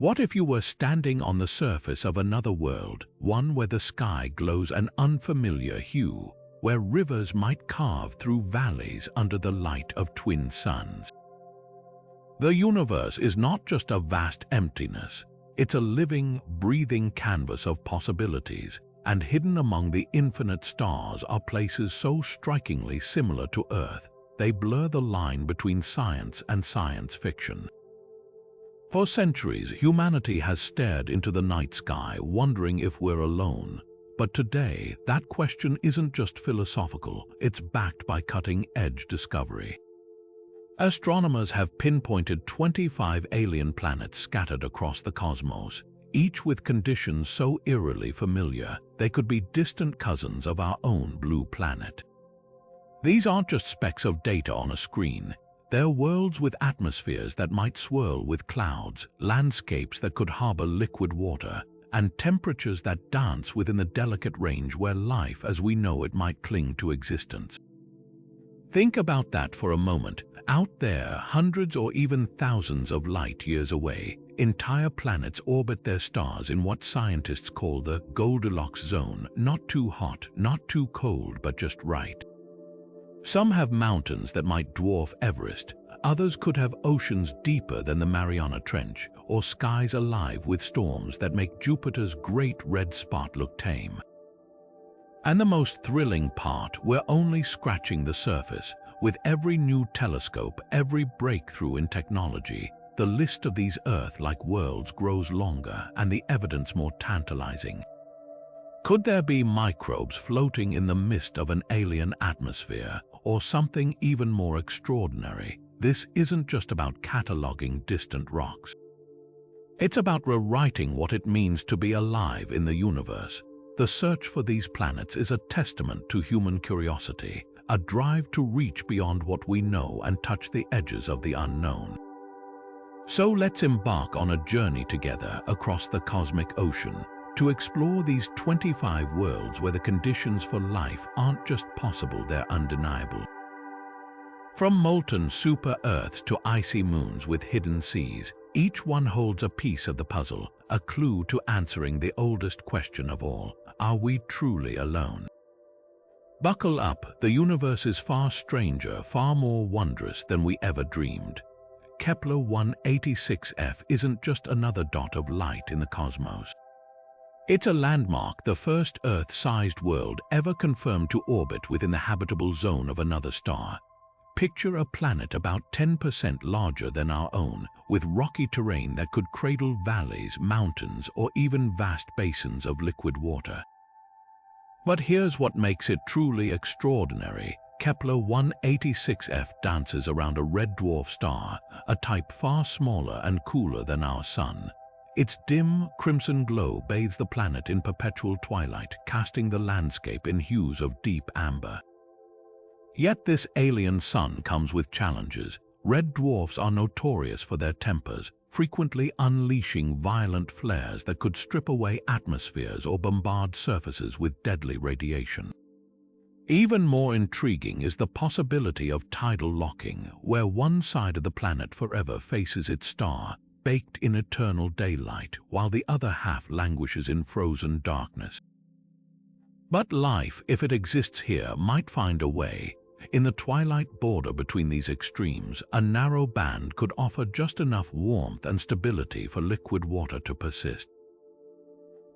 What if you were standing on the surface of another world, one where the sky glows an unfamiliar hue, where rivers might carve through valleys under the light of twin suns? The universe is not just a vast emptiness, it's a living, breathing canvas of possibilities, and hidden among the infinite stars are places so strikingly similar to Earth, they blur the line between science and science fiction. For centuries, humanity has stared into the night sky, wondering if we're alone. But today, that question isn't just philosophical, it's backed by cutting-edge discovery. Astronomers have pinpointed 25 alien planets scattered across the cosmos, each with conditions so eerily familiar they could be distant cousins of our own blue planet. These aren't just specks of data on a screen. They're worlds with atmospheres that might swirl with clouds, landscapes that could harbor liquid water, and temperatures that dance within the delicate range where life as we know it might cling to existence. Think about that for a moment. Out there, hundreds or even thousands of light years away, entire planets orbit their stars in what scientists call the Goldilocks zone, not too hot, not too cold, but just right. Some have mountains that might dwarf Everest, others could have oceans deeper than the Mariana Trench, or skies alive with storms that make Jupiter's great red spot look tame. And the most thrilling part, we're only scratching the surface. With every new telescope, every breakthrough in technology, the list of these Earth-like worlds grows longer and the evidence more tantalizing. Could there be microbes floating in the mist of an alien atmosphere, or something even more extraordinary? This isn't just about cataloging distant rocks. It's about rewriting what it means to be alive in the universe. The search for these planets is a testament to human curiosity, a drive to reach beyond what we know and touch the edges of the unknown. So let's embark on a journey together across the cosmic ocean, to explore these 25 worlds where the conditions for life aren't just possible, they're undeniable. From molten super-Earths to icy moons with hidden seas, each one holds a piece of the puzzle, a clue to answering the oldest question of all: are we truly alone? Buckle up, the universe is far stranger, far more wondrous than we ever dreamed. Kepler 186f isn't just another dot of light in the cosmos. It's a landmark, the first Earth-sized world ever confirmed to orbit within the habitable zone of another star. Picture a planet about 10% larger than our own, with rocky terrain that could cradle valleys, mountains, or even vast basins of liquid water. But here's what makes it truly extraordinary. Kepler 186f dances around a red dwarf star, a type far smaller and cooler than our Sun. Its dim, crimson glow bathes the planet in perpetual twilight, casting the landscape in hues of deep amber. Yet this alien sun comes with challenges. Red dwarfs are notorious for their tempers, frequently unleashing violent flares that could strip away atmospheres or bombard surfaces with deadly radiation. Even more intriguing is the possibility of tidal locking, where one side of the planet forever faces its star, baked in eternal daylight, while the other half languishes in frozen darkness. But life, if it exists here, might find a way. In the twilight border between these extremes, a narrow band could offer just enough warmth and stability for liquid water to persist.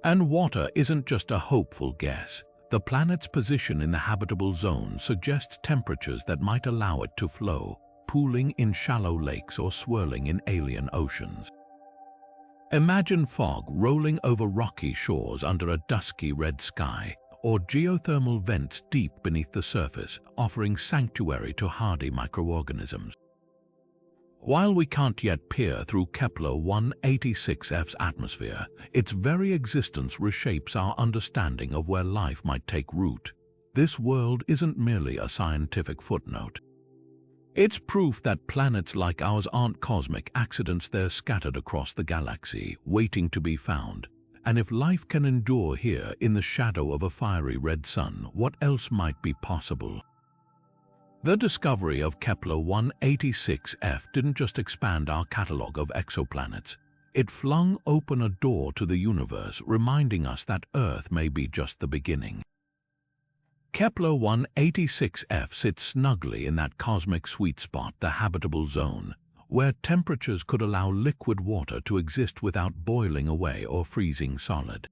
And water isn't just a hopeful guess. The planet's position in the habitable zone suggests temperatures that might allow it to flow, pooling in shallow lakes or swirling in alien oceans. Imagine fog rolling over rocky shores under a dusky red sky, or geothermal vents deep beneath the surface, offering sanctuary to hardy microorganisms. While we can't yet peer through Kepler 186f's atmosphere, its very existence reshapes our understanding of where life might take root. This world isn't merely a scientific footnote. It's proof that planets like ours aren't cosmic accidents, they're scattered across the galaxy, waiting to be found. And if life can endure here in the shadow of a fiery red sun, what else might be possible? The discovery of Kepler 186f didn't just expand our catalogue of exoplanets. It flung open a door to the universe, reminding us that Earth may be just the beginning. Kepler 186f sits snugly in that cosmic sweet spot, the habitable zone, where temperatures could allow liquid water to exist without boiling away or freezing solid.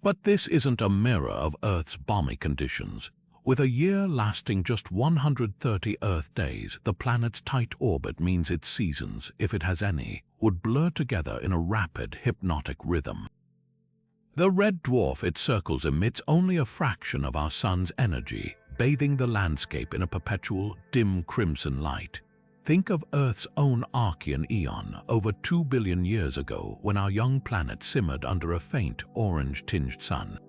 But this isn't a mirror of Earth's balmy conditions. With a year lasting just 130 Earth days, the planet's tight orbit means its seasons, if it has any, would blur together in a rapid, hypnotic rhythm. The red dwarf it circles emits only a fraction of our sun's energy, bathing the landscape in a perpetual, dim crimson light. Think of Earth's own Archean eon, over 2 billion years ago, when our young planet simmered under a faint, orange-tinged sun.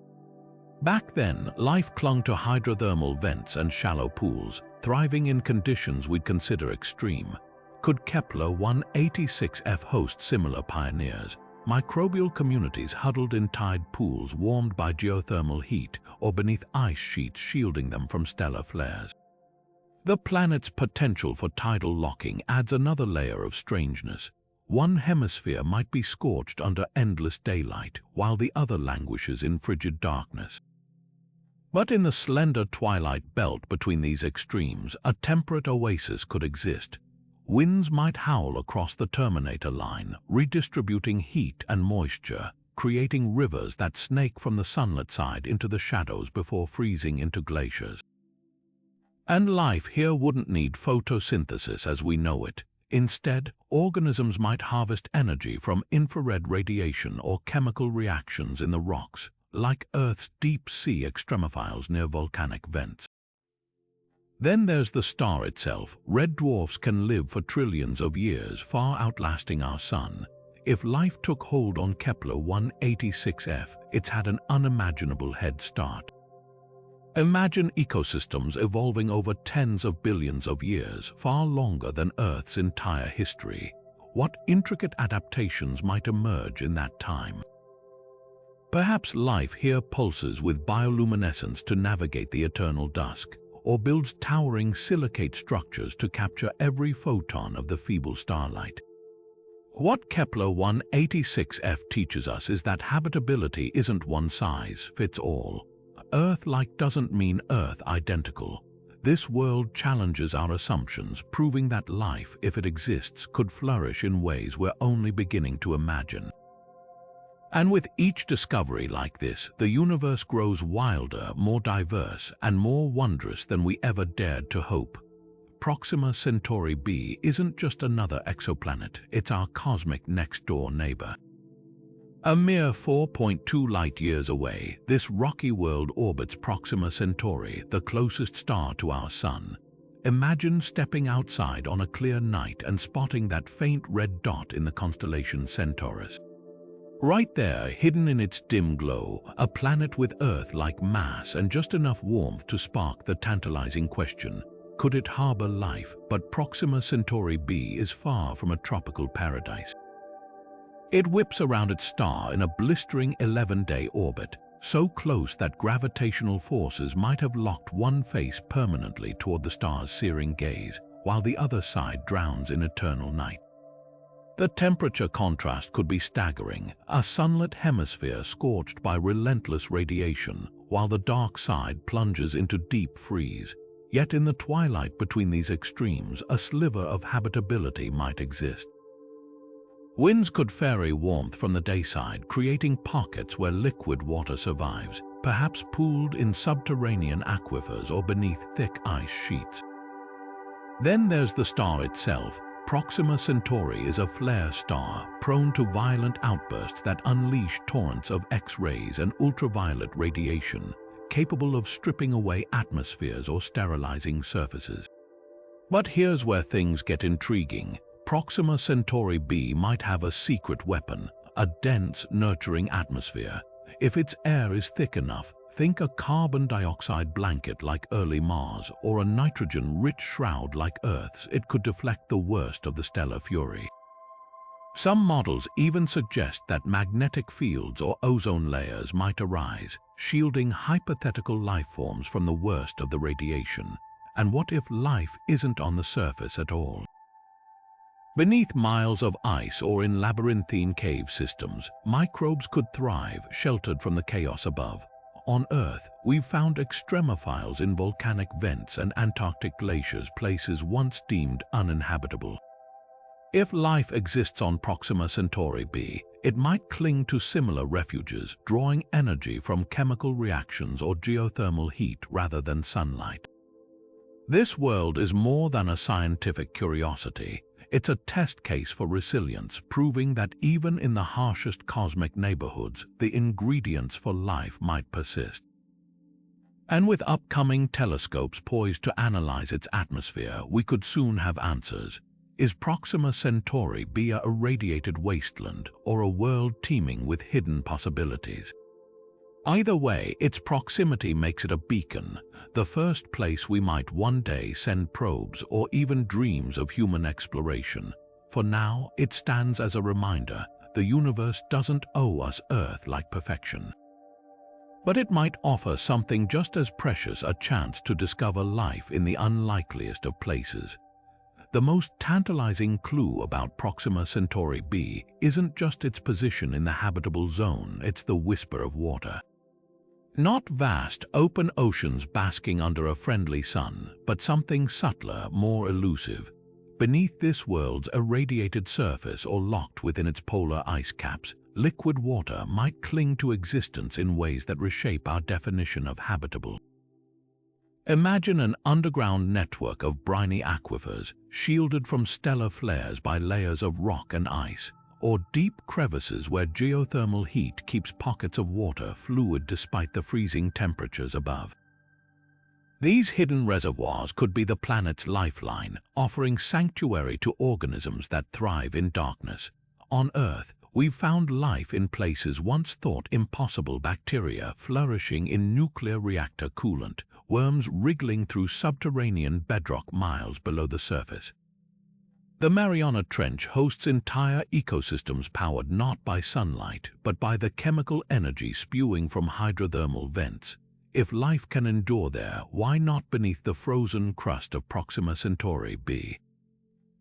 Back then, life clung to hydrothermal vents and shallow pools, thriving in conditions we'd consider extreme. Could Kepler 186f host similar pioneers? Microbial communities huddled in tide pools warmed by geothermal heat or beneath ice sheets shielding them from stellar flares. The planet's potential for tidal locking adds another layer of strangeness. One hemisphere might be scorched under endless daylight, while the other languishes in frigid darkness. But in the slender twilight belt between these extremes, a temperate oasis could exist. Winds might howl across the terminator line, redistributing heat and moisture, creating rivers that snake from the sunlit side into the shadows before freezing into glaciers. And life here wouldn't need photosynthesis as we know it. Instead, organisms might harvest energy from infrared radiation or chemical reactions in the rocks, like Earth's deep-sea extremophiles near volcanic vents. Then there's the star itself. Red dwarfs can live for trillions of years, far outlasting our sun. If life took hold on Kepler 186f, it's had an unimaginable head start. Imagine ecosystems evolving over tens of billions of years, far longer than Earth's entire history. What intricate adaptations might emerge in that time? Perhaps life here pulses with bioluminescence to navigate the eternal dusk, or builds towering silicate structures to capture every photon of the feeble starlight. What Kepler 186f teaches us is that habitability isn't one size fits all. Earth-like doesn't mean Earth-identical. This world challenges our assumptions, proving that life, if it exists, could flourish in ways we're only beginning to imagine. And with each discovery like this, the universe grows wilder, more diverse, and more wondrous than we ever dared to hope. Proxima Centauri b isn't just another exoplanet, it's our cosmic next-door neighbor. A mere 4.2 light-years away, this rocky world orbits Proxima Centauri, the closest star to our Sun. Imagine stepping outside on a clear night and spotting that faint red dot in the constellation Centaurus. Right there, hidden in its dim glow, a planet with Earth-like mass and just enough warmth to spark the tantalizing question, could it harbor life? But Proxima Centauri b is far from a tropical paradise. It whips around its star in a blistering 11-day orbit, so close that gravitational forces might have locked one face permanently toward the star's searing gaze, while the other side drowns in eternal night. The temperature contrast could be staggering, a sunlit hemisphere scorched by relentless radiation, while the dark side plunges into deep freeze. Yet in the twilight between these extremes, a sliver of habitability might exist. Winds could ferry warmth from the dayside, creating pockets where liquid water survives, perhaps pooled in subterranean aquifers or beneath thick ice sheets. Then there's the star itself. Proxima Centauri is a flare star, prone to violent outbursts that unleash torrents of X-rays and ultraviolet radiation, capable of stripping away atmospheres or sterilizing surfaces. But here's where things get intriguing. Proxima Centauri b might have a secret weapon, a dense, nurturing atmosphere. If its air is thick enough, think a carbon dioxide blanket like early Mars or a nitrogen-rich shroud like Earth's, it could deflect the worst of the stellar fury. Some models even suggest that magnetic fields or ozone layers might arise, shielding hypothetical life forms from the worst of the radiation. And what if life isn't on the surface at all? Beneath miles of ice or in labyrinthine cave systems, microbes could thrive, sheltered from the chaos above. On Earth, we've found extremophiles in volcanic vents and Antarctic glaciers, places once deemed uninhabitable. If life exists on Proxima Centauri b, it might cling to similar refuges, drawing energy from chemical reactions or geothermal heat rather than sunlight. This world is more than a scientific curiosity. It's a test case for resilience, proving that even in the harshest cosmic neighborhoods, the ingredients for life might persist. And with upcoming telescopes poised to analyze its atmosphere, we could soon have answers. Is Proxima Centauri b a irradiated wasteland or a world teeming with hidden possibilities? Either way, its proximity makes it a beacon, the first place we might one day send probes or even dreams of human exploration. For now, it stands as a reminder: the universe doesn't owe us Earth-like perfection. But it might offer something just as precious, a chance to discover life in the unlikeliest of places. The most tantalizing clue about Proxima Centauri b isn't just its position in the habitable zone, it's the whisper of water. Not vast, open oceans basking under a friendly sun, but something subtler, more elusive. Beneath this world's irradiated surface or locked within its polar ice caps, liquid water might cling to existence in ways that reshape our definition of habitable. Imagine an underground network of briny aquifers, shielded from stellar flares by layers of rock and ice, or deep crevices where geothermal heat keeps pockets of water fluid despite the freezing temperatures above. These hidden reservoirs could be the planet's lifeline, offering sanctuary to organisms that thrive in darkness. On Earth, we've found life in places once thought impossible: bacteria flourishing in nuclear reactor coolant, worms wriggling through subterranean bedrock miles below the surface. The Mariana Trench hosts entire ecosystems powered not by sunlight, but by the chemical energy spewing from hydrothermal vents. If life can endure there, why not beneath the frozen crust of Proxima Centauri b?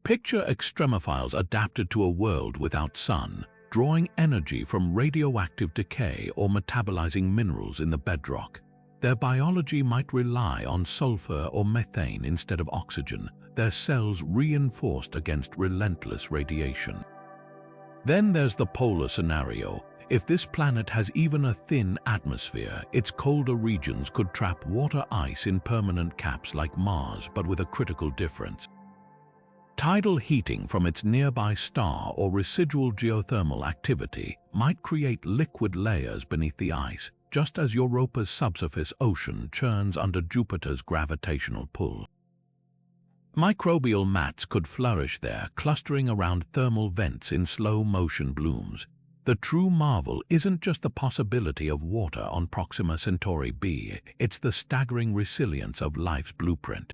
Picture extremophiles adapted to a world without sun, drawing energy from radioactive decay or metabolizing minerals in the bedrock. Their biology might rely on sulfur or methane instead of oxygen, their cells reinforced against relentless radiation. Then there's the polar scenario. If this planet has even a thin atmosphere, its colder regions could trap water ice in permanent caps like Mars, but with a critical difference. Tidal heating from its nearby star or residual geothermal activity might create liquid layers beneath the ice, just as Europa's subsurface ocean churns under Jupiter's gravitational pull. Microbial mats could flourish there, clustering around thermal vents in slow-motion blooms. The true marvel isn't just the possibility of water on Proxima Centauri b, it's the staggering resilience of life's blueprint.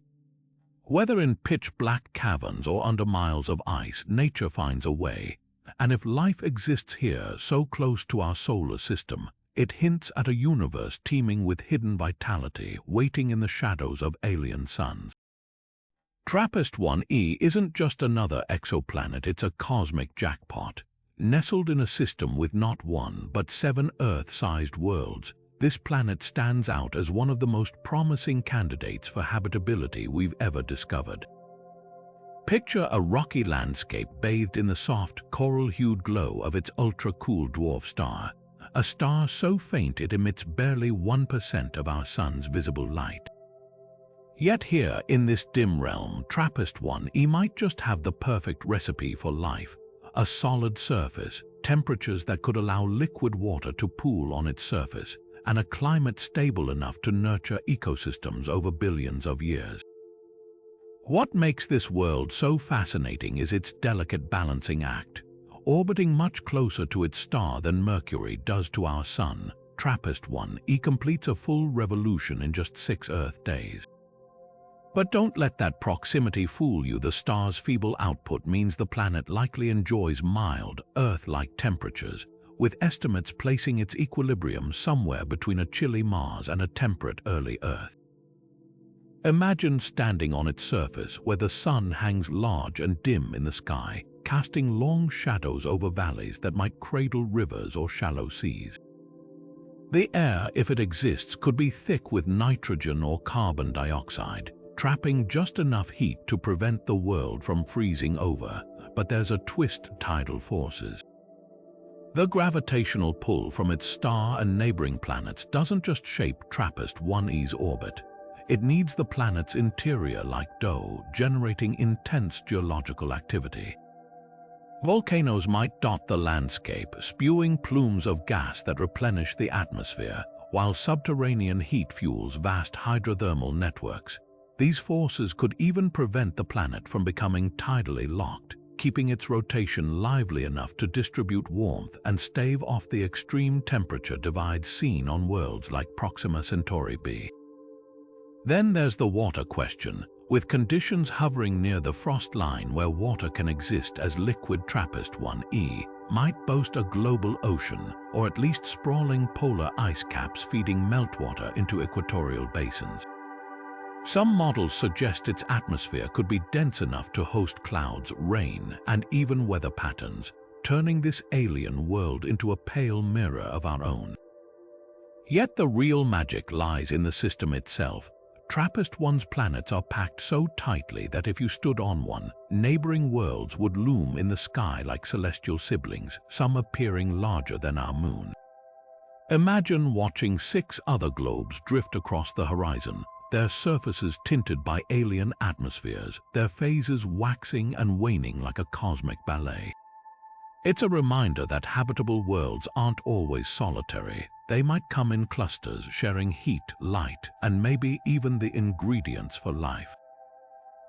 Whether in pitch-black caverns or under miles of ice, nature finds a way. And if life exists here, so close to our solar system, it hints at a universe teeming with hidden vitality, waiting in the shadows of alien suns. TRAPPIST-1e isn't just another exoplanet, it's a cosmic jackpot. Nestled in a system with not one, but 7 Earth-sized worlds, this planet stands out as one of the most promising candidates for habitability we've ever discovered. Picture a rocky landscape bathed in the soft, coral-hued glow of its ultra-cool dwarf star, a star so faint it emits barely 1% of our sun's visible light. Yet here, in this dim realm, TRAPPIST-1e might just have the perfect recipe for life: a solid surface, temperatures that could allow liquid water to pool on its surface, and a climate stable enough to nurture ecosystems over billions of years. What makes this world so fascinating is its delicate balancing act. Orbiting much closer to its star than Mercury does to our Sun, TRAPPIST-1e completes a full revolution in just 6 Earth days. But don't let that proximity fool you. The star's feeble output means the planet likely enjoys mild, Earth-like temperatures, with estimates placing its equilibrium somewhere between a chilly Mars and a temperate early Earth. Imagine standing on its surface where the sun hangs large and dim in the sky, casting long shadows over valleys that might cradle rivers or shallow seas. The air, if it exists, could be thick with nitrogen or carbon dioxide, trapping just enough heat to prevent the world from freezing over. But there's a twist: tidal forces. The gravitational pull from its star and neighboring planets doesn't just shape TRAPPIST-1E's orbit. It needs the planet's interior like dough, generating intense geological activity. Volcanoes might dot the landscape, spewing plumes of gas that replenish the atmosphere, while subterranean heat fuels vast hydrothermal networks. These forces could even prevent the planet from becoming tidally locked, keeping its rotation lively enough to distribute warmth and stave off the extreme temperature divides seen on worlds like Proxima Centauri b. Then there's the water question. With conditions hovering near the frost line where water can exist as liquid, TRAPPIST-1E might boast a global ocean, or at least sprawling polar ice caps feeding meltwater into equatorial basins. Some models suggest its atmosphere could be dense enough to host clouds, rain, and even weather patterns, turning this alien world into a pale mirror of our own. Yet the real magic lies in the system itself. TRAPPIST-1's planets are packed so tightly that if you stood on one, neighboring worlds would loom in the sky like celestial siblings, some appearing larger than our moon. Imagine watching 6 other globes drift across the horizon, their surfaces tinted by alien atmospheres, their phases waxing and waning like a cosmic ballet. It's a reminder that habitable worlds aren't always solitary. They might come in clusters, sharing heat, light, and maybe even the ingredients for life.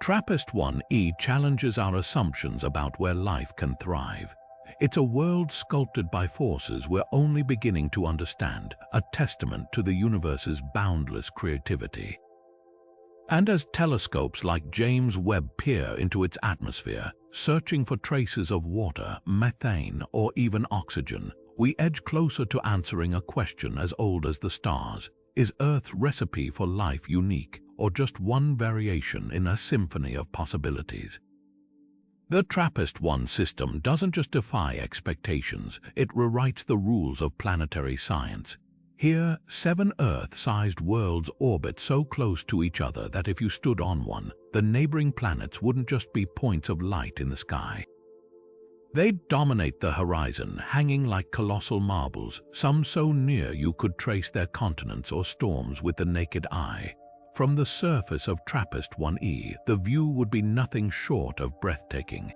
TRAPPIST-1E challenges our assumptions about where life can thrive. It's a world sculpted by forces we're only beginning to understand, a testament to the universe's boundless creativity. And as telescopes like James Webb peer into its atmosphere, searching for traces of water, methane, or even oxygen, we edge closer to answering a question as old as the stars. Is Earth's recipe for life unique, or just one variation in a symphony of possibilities? The TRAPPIST-1 system doesn't just defy expectations, it rewrites the rules of planetary science. Here, 7 Earth-sized worlds orbit so close to each other that if you stood on one, the neighboring planets wouldn't just be points of light in the sky. They'd dominate the horizon, hanging like colossal marbles, some so near you could trace their continents or storms with the naked eye. From the surface of TRAPPIST-1E, the view would be nothing short of breathtaking.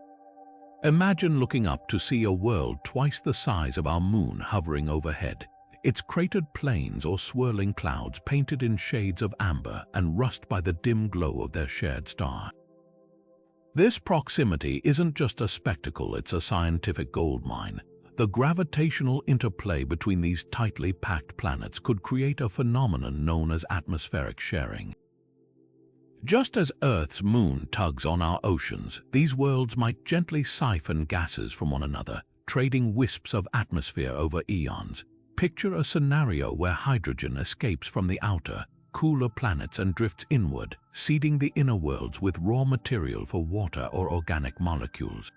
Imagine looking up to see a world twice the size of our moon hovering overhead, its cratered plains or swirling clouds painted in shades of amber and rust by the dim glow of their shared star. This proximity isn't just a spectacle, it's a scientific goldmine. The gravitational interplay between these tightly packed planets could create a phenomenon known as atmospheric sharing. Just as Earth's moon tugs on our oceans, these worlds might gently siphon gases from one another, trading wisps of atmosphere over eons. Picture a scenario where hydrogen escapes from the outer, cooler planets and drifts inward, seeding the inner worlds with raw material for water or organic molecules.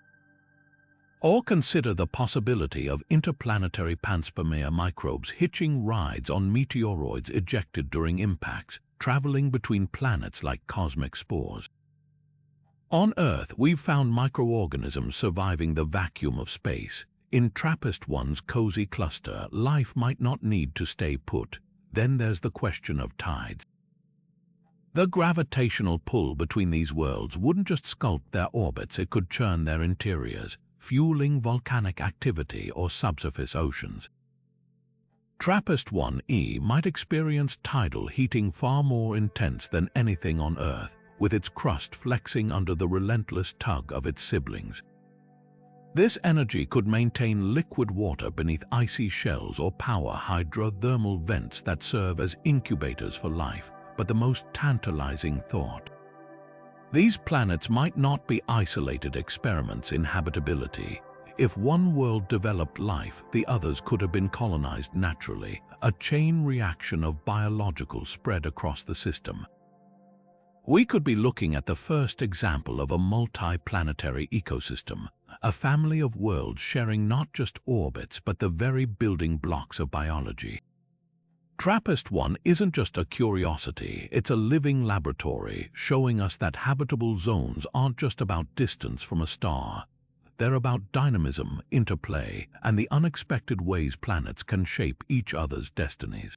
Or consider the possibility of interplanetary panspermia microbes hitching rides on meteoroids ejected during impacts, traveling between planets like cosmic spores. On Earth, we've found microorganisms surviving the vacuum of space. In TRAPPIST-1's cozy cluster, life might not need to stay put. Then there's the question of tides. The gravitational pull between these worlds wouldn't just sculpt their orbits, it could churn their interiors, fueling volcanic activity or subsurface oceans. TRAPPIST-1E might experience tidal heating far more intense than anything on Earth, with its crust flexing under the relentless tug of its siblings. This energy could maintain liquid water beneath icy shells or power hydrothermal vents that serve as incubators for life. But the most tantalizing thought: these planets might not be isolated experiments in habitability. If one world developed life, the others could have been colonized naturally, a chain reaction of biological spread across the system. We could be looking at the first example of a multi-planetary ecosystem, a family of worlds sharing not just orbits but the very building blocks of biology. TRAPPIST-1 isn't just a curiosity, it's a living laboratory showing us that habitable zones aren't just about distance from a star. They're about dynamism, interplay, and the unexpected ways planets can shape each other's destinies.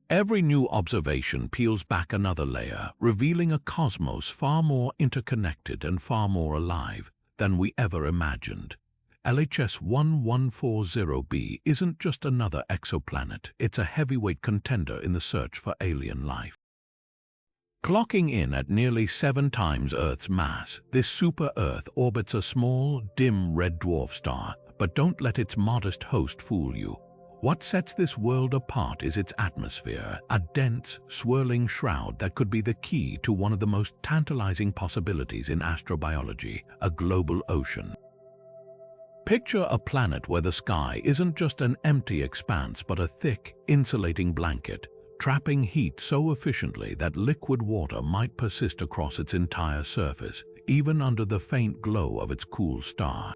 Every new observation peels back another layer, revealing a cosmos far more interconnected and far more alive than we ever imagined. LHS 1140b isn't just another exoplanet, it's a heavyweight contender in the search for alien life. Clocking in at nearly 7 times Earth's mass, this super-Earth orbits a small, dim red dwarf star, but don't let its modest host fool you. What sets this world apart is its atmosphere, a dense, swirling shroud that could be the key to one of the most tantalizing possibilities in astrobiology, a global ocean. Picture a planet where the sky isn't just an empty expanse but a thick, insulating blanket, trapping heat so efficiently that liquid water might persist across its entire surface, even under the faint glow of its cool star.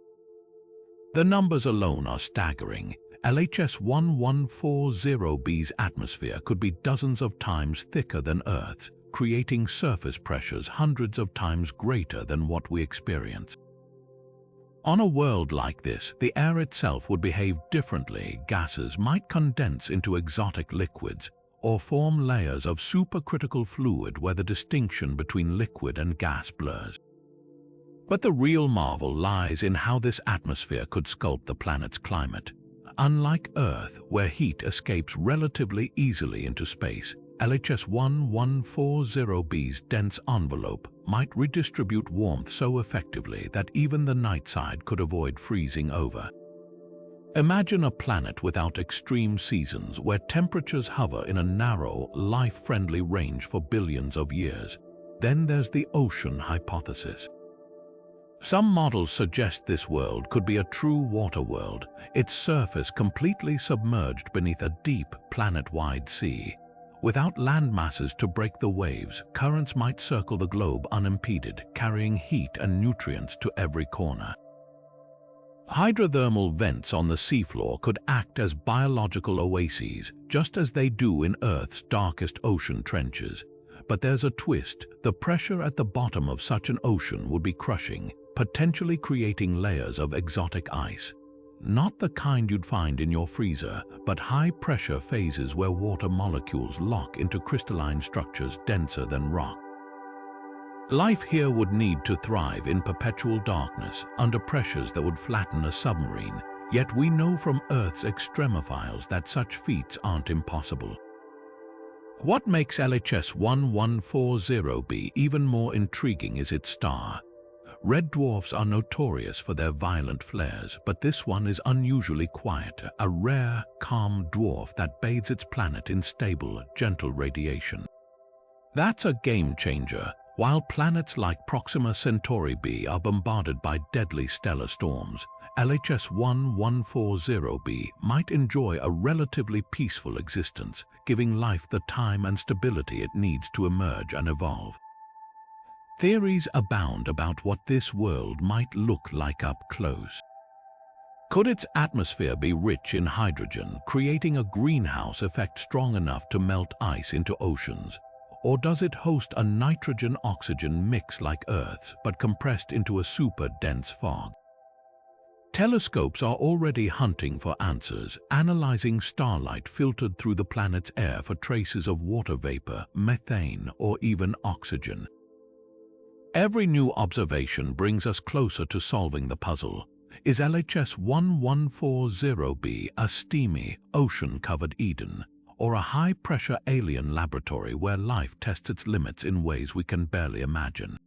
The numbers alone are staggering. LHS 1140b's atmosphere could be dozens of times thicker than Earth's, creating surface pressures hundreds of times greater than what we experience. On a world like this, the air itself would behave differently. Gases might condense into exotic liquids, or form layers of supercritical fluid where the distinction between liquid and gas blurs. But the real marvel lies in how this atmosphere could sculpt the planet's climate. Unlike Earth, where heat escapes relatively easily into space, LHS 1140b's dense envelope might redistribute warmth so effectively that even the night side could avoid freezing over. Imagine a planet without extreme seasons, where temperatures hover in a narrow, life-friendly range for billions of years. Then there's the ocean hypothesis. Some models suggest this world could be a true water world, its surface completely submerged beneath a deep, planet-wide sea. Without land masses to break the waves, currents might circle the globe unimpeded, carrying heat and nutrients to every corner. Hydrothermal vents on the seafloor could act as biological oases, just as they do in Earth's darkest ocean trenches. But there's a twist. The pressure at the bottom of such an ocean would be crushing, potentially creating layers of exotic ice. Not the kind you'd find in your freezer, but high-pressure phases where water molecules lock into crystalline structures denser than rock. Life here would need to thrive in perpetual darkness, under pressures that would flatten a submarine, yet we know from Earth's extremophiles that such feats aren't impossible. What makes LHS 1140b even more intriguing is its star. Red dwarfs are notorious for their violent flares, but this one is unusually quiet, a rare, calm dwarf that bathes its planet in stable, gentle radiation. That's a game-changer. While planets like Proxima Centauri b are bombarded by deadly stellar storms, LHS 1140b might enjoy a relatively peaceful existence, giving life the time and stability it needs to emerge and evolve. Theories abound about what this world might look like up close. Could its atmosphere be rich in hydrogen, creating a greenhouse effect strong enough to melt ice into oceans? Or does it host a nitrogen-oxygen mix like Earth's, but compressed into a super-dense fog? Telescopes are already hunting for answers, analyzing starlight filtered through the planet's air for traces of water vapor, methane, or even oxygen. Every new observation brings us closer to solving the puzzle. Is LHS 1140b a steamy, ocean-covered Eden, or a high-pressure alien laboratory where life tests its limits in ways we can barely imagine?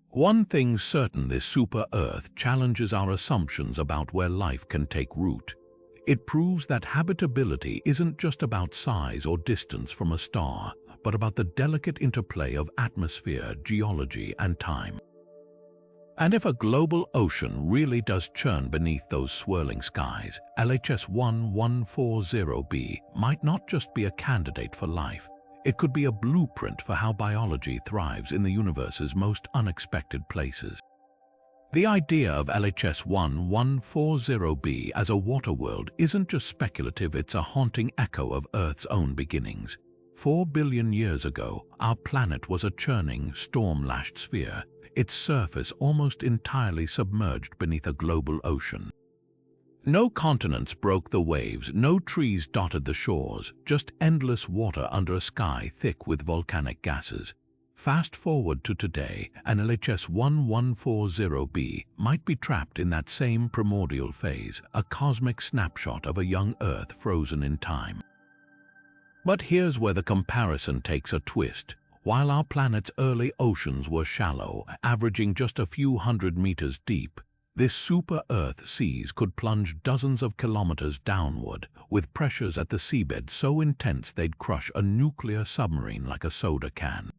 One thing's certain: this super-Earth challenges our assumptions about where life can take root. It proves that habitability isn't just about size or distance from a star, but about the delicate interplay of atmosphere, geology, and time. And if a global ocean really does churn beneath those swirling skies, LHS 1140b might not just be a candidate for life. It could be a blueprint for how biology thrives in the universe's most unexpected places. The idea of LHS 1140b as a water world isn't just speculative, it's a haunting echo of Earth's own beginnings. 4 billion years ago, our planet was a churning, storm-lashed sphere, its surface almost entirely submerged beneath a global ocean. No continents broke the waves, no trees dotted the shores, just endless water under a sky thick with volcanic gases. Fast forward to today, and LHS 1140b might be trapped in that same primordial phase, a cosmic snapshot of a young Earth frozen in time. But here's where the comparison takes a twist. While our planet's early oceans were shallow, averaging just a few hundred meters deep, this super-Earth seas could plunge dozens of kilometers downward, with pressures at the seabed so intense they'd crush a nuclear submarine like a soda can.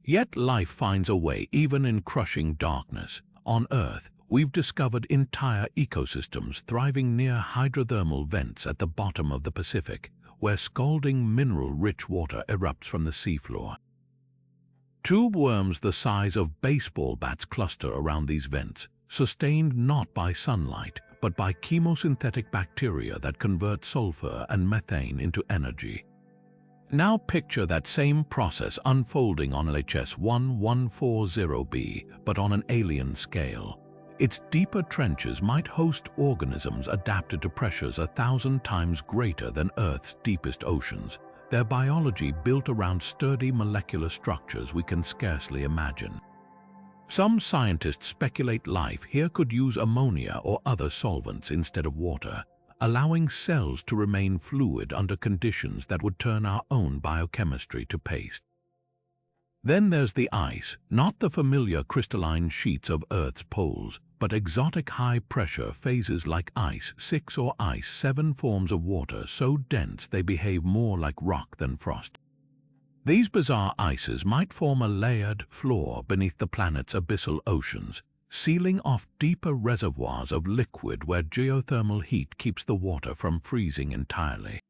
Yet life finds a way even in crushing darkness. On Earth, we've discovered entire ecosystems thriving near hydrothermal vents at the bottom of the Pacific, where scalding mineral-rich water erupts from the seafloor. Tube worms the size of baseball bats cluster around these vents, sustained not by sunlight, but by chemosynthetic bacteria that convert sulfur and methane into energy. Now picture that same process unfolding on LHS 1140b, but on an alien scale. Its deeper trenches might host organisms adapted to pressures 1,000 times greater than Earth's deepest oceans, their biology built around sturdy molecular structures we can scarcely imagine. Some scientists speculate life here could use ammonia or other solvents instead of water, allowing cells to remain fluid under conditions that would turn our own biochemistry to paste. Then there's the ice, not the familiar crystalline sheets of Earth's poles, but exotic high-pressure phases like ice 6 or ice 7 forms of water so dense they behave more like rock than frost. These bizarre ices might form a layered floor beneath the planet's abyssal oceans, sealing off deeper reservoirs of liquid where geothermal heat keeps the water from freezing entirely.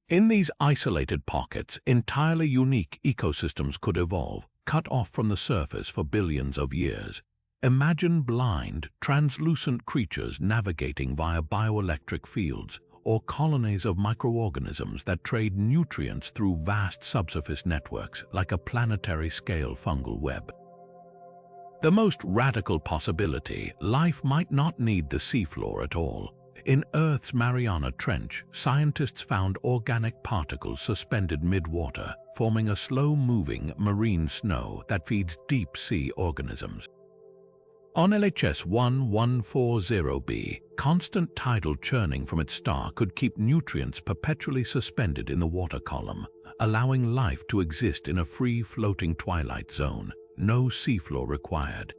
In these isolated pockets, entirely unique ecosystems could evolve, cut off from the surface for billions of years. Imagine blind, translucent creatures navigating via bioelectric fields, or colonies of microorganisms that trade nutrients through vast subsurface networks like a planetary-scale fungal web. The most radical possibility, life might not need the seafloor at all. In Earth's Mariana Trench, scientists found organic particles suspended mid-water, forming a slow-moving marine snow that feeds deep-sea organisms. On LHS 1140b, constant tidal churning from its star could keep nutrients perpetually suspended in the water column, allowing life to exist in a free-floating twilight zone. No seafloor required.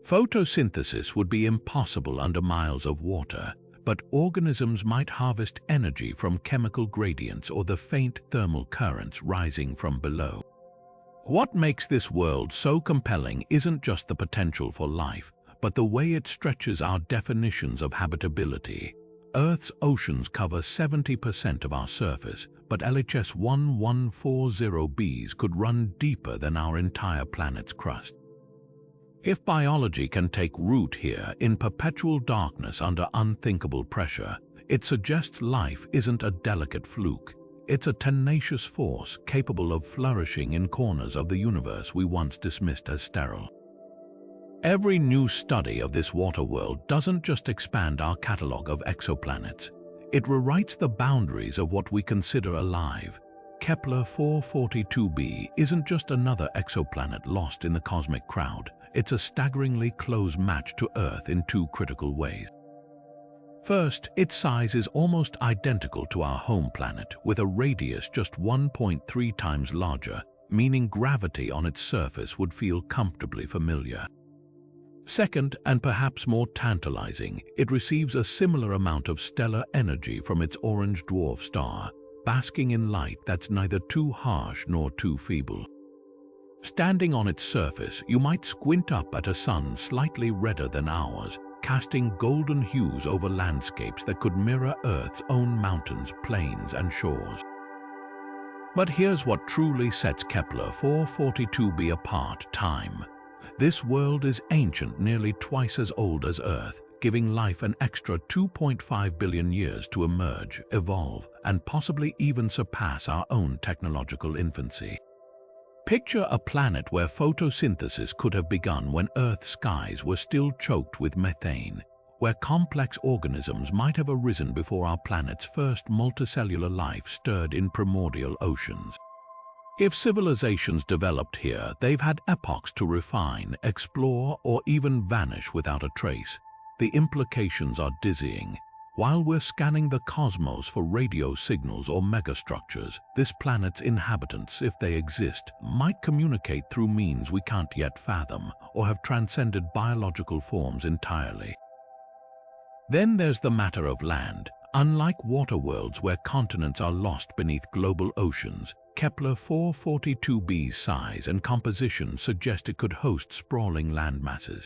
Photosynthesis would be impossible under miles of water, but organisms might harvest energy from chemical gradients or the faint thermal currents rising from below. What makes this world so compelling isn't just the potential for life, but the way it stretches our definitions of habitability. Earth's oceans cover 70% of our surface, but LHS 1140b's could run deeper than our entire planet's crust. If biology can take root here in perpetual darkness under unthinkable pressure, it suggests life isn't a delicate fluke. It's a tenacious force capable of flourishing in corners of the universe we once dismissed as sterile. Every new study of this water world doesn't just expand our catalogue of exoplanets. It rewrites the boundaries of what we consider alive. Kepler 442b isn't just another exoplanet lost in the cosmic crowd. It's a staggeringly close match to Earth in two critical ways. First, its size is almost identical to our home planet, with a radius just 1.3 times larger, meaning gravity on its surface would feel comfortably familiar. Second, and perhaps more tantalizing, it receives a similar amount of stellar energy from its orange dwarf star, basking in light that's neither too harsh nor too feeble. Standing on its surface, you might squint up at a sun slightly redder than ours, casting golden hues over landscapes that could mirror Earth's own mountains, plains, and shores. But here's what truly sets Kepler 442b apart: time. This world is ancient, nearly twice as old as Earth, giving life an extra 2.5 billion years to emerge, evolve, and possibly even surpass our own technological infancy. Picture a planet where photosynthesis could have begun when Earth's skies were still choked with methane, where complex organisms might have arisen before our planet's first multicellular life stirred in primordial oceans. If civilizations developed here, they've had epochs to refine, explore, or even vanish without a trace. The implications are dizzying. While we're scanning the cosmos for radio signals or megastructures, this planet's inhabitants, if they exist, might communicate through means we can't yet fathom, or have transcended biological forms entirely. Then there's the matter of land. Unlike water worlds where continents are lost beneath global oceans, Kepler 442b's size and composition suggest it could host sprawling landmasses.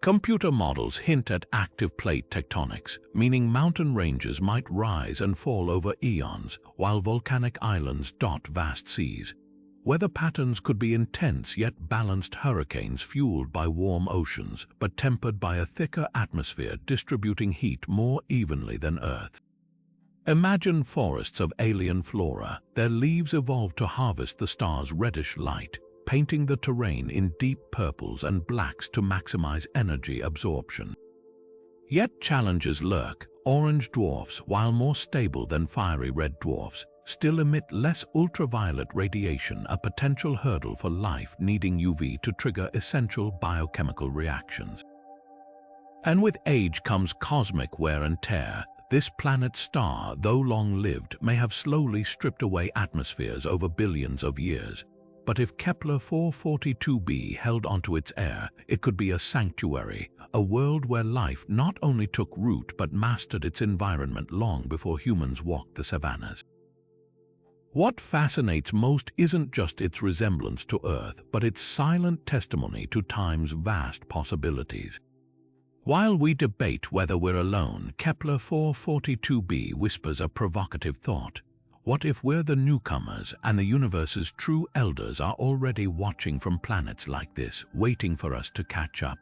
Computer models hint at active plate tectonics, meaning mountain ranges might rise and fall over eons, while volcanic islands dot vast seas. Weather patterns could be intense yet balanced: hurricanes fueled by warm oceans, but tempered by a thicker atmosphere distributing heat more evenly than Earth. Imagine forests of alien flora. Their leaves evolved to harvest the star's reddish light, painting the terrain in deep purples and blacks to maximize energy absorption. Yet challenges lurk. Orange dwarfs, while more stable than fiery red dwarfs, still emit less ultraviolet radiation, a potential hurdle for life needing UV to trigger essential biochemical reactions. And with age comes cosmic wear and tear. This planet's star, though long-lived, may have slowly stripped away atmospheres over billions of years. But if Kepler 442b held onto its air, it could be a sanctuary, a world where life not only took root but mastered its environment long before humans walked the savannas. What fascinates most isn't just its resemblance to Earth, but its silent testimony to time's vast possibilities. While we debate whether we're alone, Kepler 442b whispers a provocative thought. What if we're the newcomers and the universe's true elders are already watching from planets like this, waiting for us to catch up?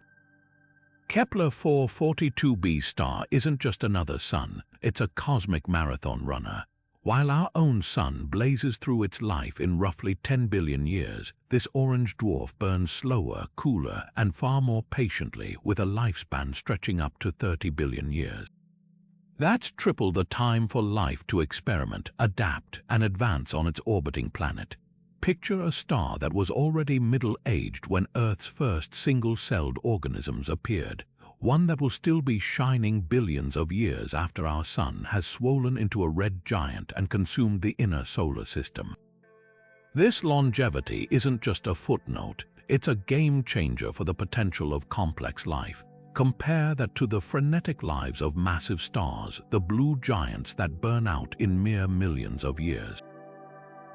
Kepler 442b's star isn't just another sun, it's a cosmic marathon runner. While our own sun blazes through its life in roughly 10 billion years, this orange dwarf burns slower, cooler, and far more patiently, with a lifespan stretching up to 30 billion years. That's triple the time for life to experiment, adapt, and advance on its orbiting planet. Picture a star that was already middle-aged when Earth's first single-celled organisms appeared, one that will still be shining billions of years after our sun has swollen into a red giant and consumed the inner solar system. This longevity isn't just a footnote, it's a game-changer for the potential of complex life. Compare that to the frenetic lives of massive stars, the blue giants that burn out in mere millions of years.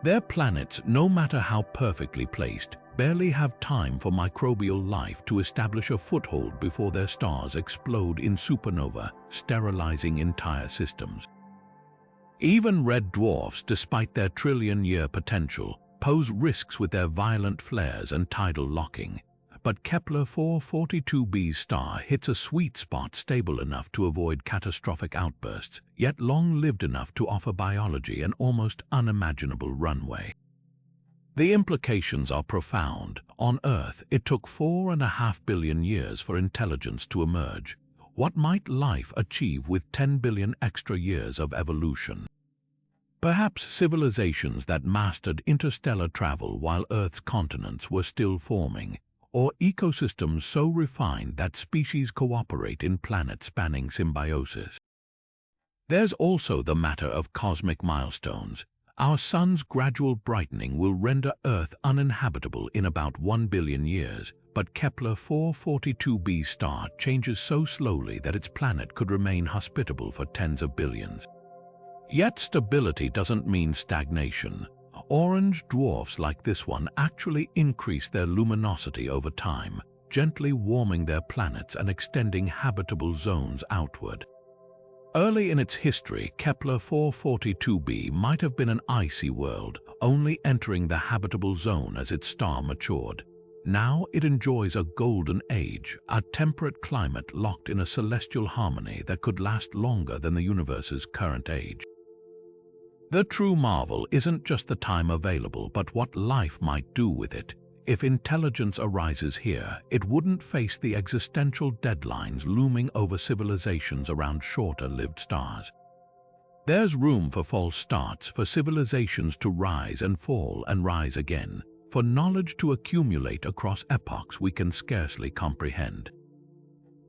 Their planets, no matter how perfectly placed, barely have time for microbial life to establish a foothold before their stars explode in supernova, sterilizing entire systems. Even red dwarfs, despite their trillion-year potential, pose risks with their violent flares and tidal locking. But Kepler 442b's star hits a sweet spot, stable enough to avoid catastrophic outbursts, yet long-lived enough to offer biology an almost unimaginable runway. The implications are profound. On Earth, it took 4.5 billion years for intelligence to emerge. What might life achieve with 10 billion extra years of evolution? Perhaps civilizations that mastered interstellar travel while Earth's continents were still forming, or ecosystems so refined that species cooperate in planet-spanning symbiosis. There's also the matter of cosmic milestones. Our sun's gradual brightening will render Earth uninhabitable in about 1 billion years, but Kepler 442b's star changes so slowly that its planet could remain hospitable for tens of billions. Yet stability doesn't mean stagnation. Orange dwarfs like this one actually increase their luminosity over time, gently warming their planets and extending habitable zones outward. Early in its history, Kepler 442b might have been an icy world, only entering the habitable zone as its star matured. Now it enjoys a golden age, a temperate climate locked in a celestial harmony that could last longer than the universe's current age. The true marvel isn't just the time available, but what life might do with it. If intelligence arises here, it wouldn't face the existential deadlines looming over civilizations around shorter-lived stars. There's room for false starts, for civilizations to rise and fall and rise again, for knowledge to accumulate across epochs we can scarcely comprehend.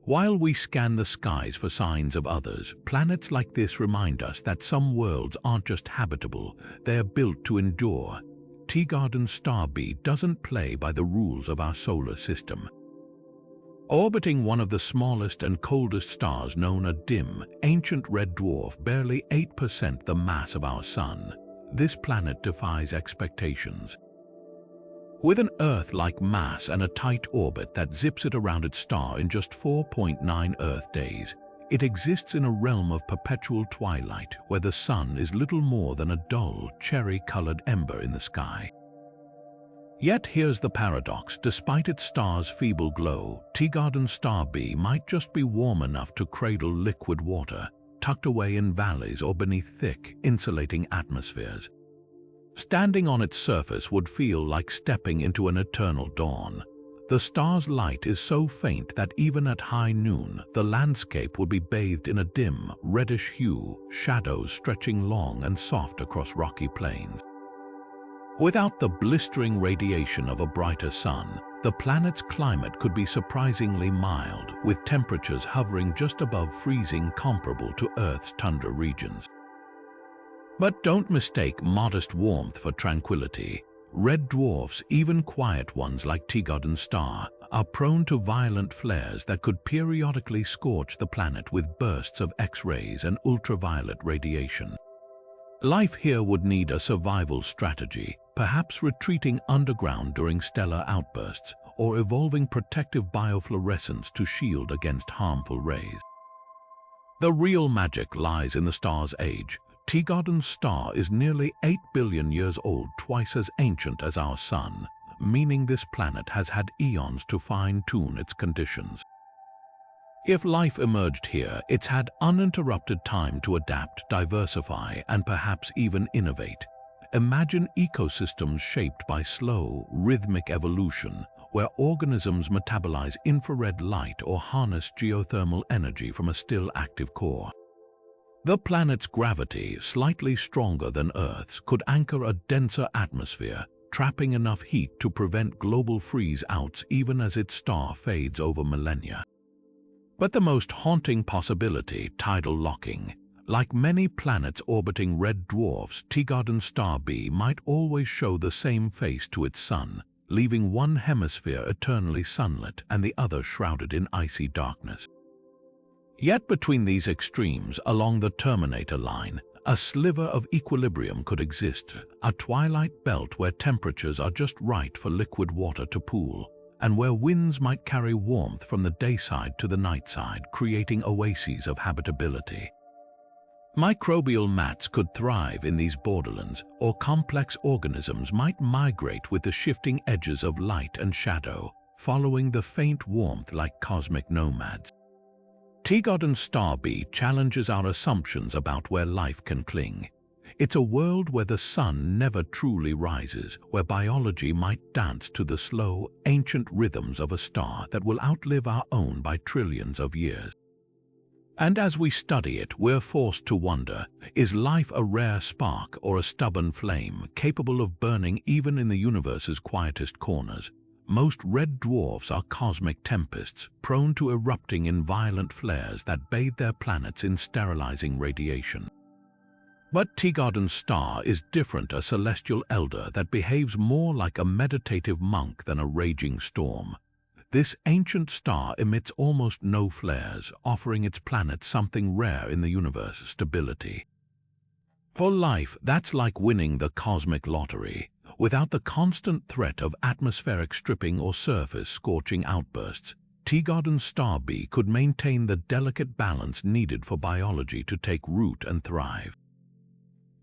While we scan the skies for signs of others, planets like this remind us that some worlds aren't just habitable, they're built to endure. Teegarden star B doesn't play by the rules of our solar system. Orbiting one of the smallest and coldest stars known, a dim, ancient red dwarf barely 8% the mass of our Sun, this planet defies expectations. With an Earth-like mass and a tight orbit that zips it around its star in just 4.9 Earth days, it exists in a realm of perpetual twilight where the Sun is little more than a dull, cherry-colored ember in the sky. Yet here's the paradox: despite its star's feeble glow, Teegarden star B might just be warm enough to cradle liquid water, tucked away in valleys or beneath thick, insulating atmospheres. Standing on its surface would feel like stepping into an eternal dawn. The star's light is so faint that even at high noon, the landscape would be bathed in a dim, reddish hue, shadows stretching long and soft across rocky plains. Without the blistering radiation of a brighter sun, the planet's climate could be surprisingly mild, with temperatures hovering just above freezing, comparable to Earth's tundra regions. But don't mistake modest warmth for tranquility. Red dwarfs, even quiet ones like Teegarden star, are prone to violent flares that could periodically scorch the planet with bursts of X-rays and ultraviolet radiation. Life here would need a survival strategy, perhaps retreating underground during stellar outbursts, or evolving protective biofluorescence to shield against harmful rays. The real magic lies in the star's age. Teegarden star is nearly 8 billion years old, twice as ancient as our Sun, meaning this planet has had eons to fine-tune its conditions. If life emerged here, it's had uninterrupted time to adapt, diversify, and perhaps even innovate. Imagine ecosystems shaped by slow, rhythmic evolution, where organisms metabolize infrared light or harness geothermal energy from a still active core. The planet's gravity, slightly stronger than Earth's, could anchor a denser atmosphere, trapping enough heat to prevent global freeze-outs even as its star fades over millennia. But the most haunting possibility, tidal locking. Like many planets orbiting red dwarfs, Teegarden star B might always show the same face to its Sun, leaving one hemisphere eternally sunlit and the other shrouded in icy darkness. Yet between these extremes, along the terminator line, a sliver of equilibrium could exist, a twilight belt where temperatures are just right for liquid water to pool, and where winds might carry warmth from the dayside to the nightside, creating oases of habitability. Microbial mats could thrive in these borderlands, or complex organisms might migrate with the shifting edges of light and shadow, following the faint warmth like cosmic nomads. Teegarden star B challenges our assumptions about where life can cling. It's a world where the sun never truly rises, where biology might dance to the slow, ancient rhythms of a star that will outlive our own by trillions of years. And as we study it, we're forced to wonder, is life a rare spark or a stubborn flame capable of burning even in the universe's quietest corners? Most red dwarfs are cosmic tempests, prone to erupting in violent flares that bathe their planets in sterilizing radiation. But Teegarden star is different, a celestial elder that behaves more like a meditative monk than a raging storm. This ancient star emits almost no flares, offering its planet something rare in the universe: stability. For life, that's like winning the cosmic lottery. Without the constant threat of atmospheric stripping or surface scorching outbursts, Teegarden star B could maintain the delicate balance needed for biology to take root and thrive.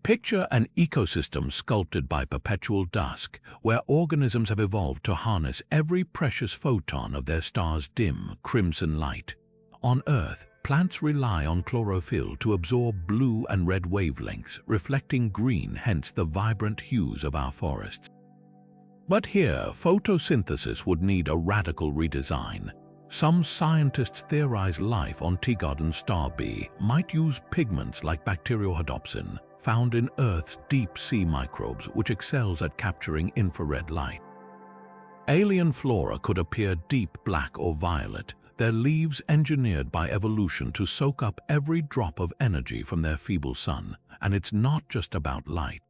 Picture an ecosystem sculpted by perpetual dusk, where organisms have evolved to harness every precious photon of their star's dim, crimson light. On Earth, plants rely on chlorophyll to absorb blue and red wavelengths, reflecting green, hence the vibrant hues of our forests. But here, photosynthesis would need a radical redesign. Some scientists theorize life on Tegodon's star B might use pigments like bacteriohodopsin, found in Earth's deep-sea microbes, which excels at capturing infrared light. Alien flora could appear deep black or violet, their leaves engineered by evolution to soak up every drop of energy from their feeble sun, and it's not just about light.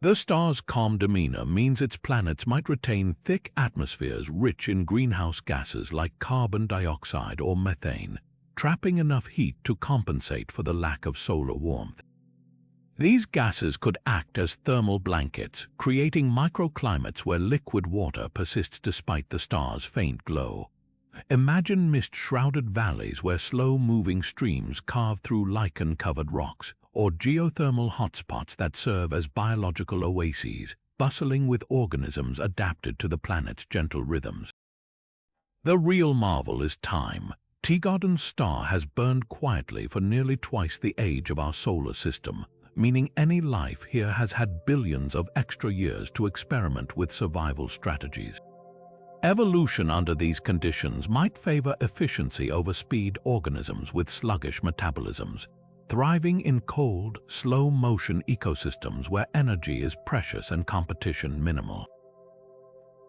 The star's calm demeanor means its planets might retain thick atmospheres rich in greenhouse gases like carbon dioxide or methane, trapping enough heat to compensate for the lack of solar warmth. These gases could act as thermal blankets, creating microclimates where liquid water persists despite the star's faint glow. Imagine mist-shrouded valleys where slow-moving streams carve through lichen-covered rocks, or geothermal hotspots that serve as biological oases, bustling with organisms adapted to the planet's gentle rhythms. The real marvel is time. Tegodon's star has burned quietly for nearly twice the age of our solar system, meaning any life here has had billions of extra years to experiment with survival strategies. Evolution under these conditions might favor efficiency over speed organisms with sluggish metabolisms, thriving in cold, slow-motion ecosystems where energy is precious and competition minimal.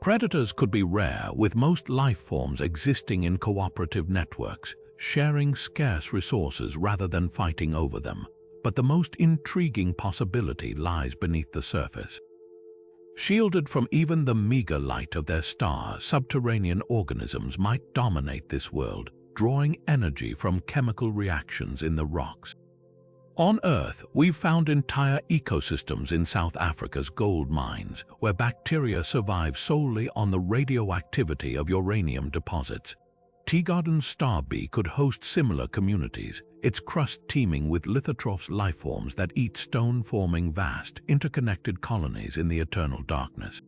Predators could be rare, with most life forms existing in cooperative networks, sharing scarce resources rather than fighting over them. But the most intriguing possibility lies beneath the surface. Shielded from even the meager light of their star, subterranean organisms might dominate this world, drawing energy from chemical reactions in the rocks. On Earth, we've found entire ecosystems in South Africa's gold mines, where bacteria survive solely on the radioactivity of uranium deposits. Tegodon's star B could host similar communities, its crust teeming with lithotrophs lifeforms that eat stone, forming vast, interconnected colonies in the eternal darkness.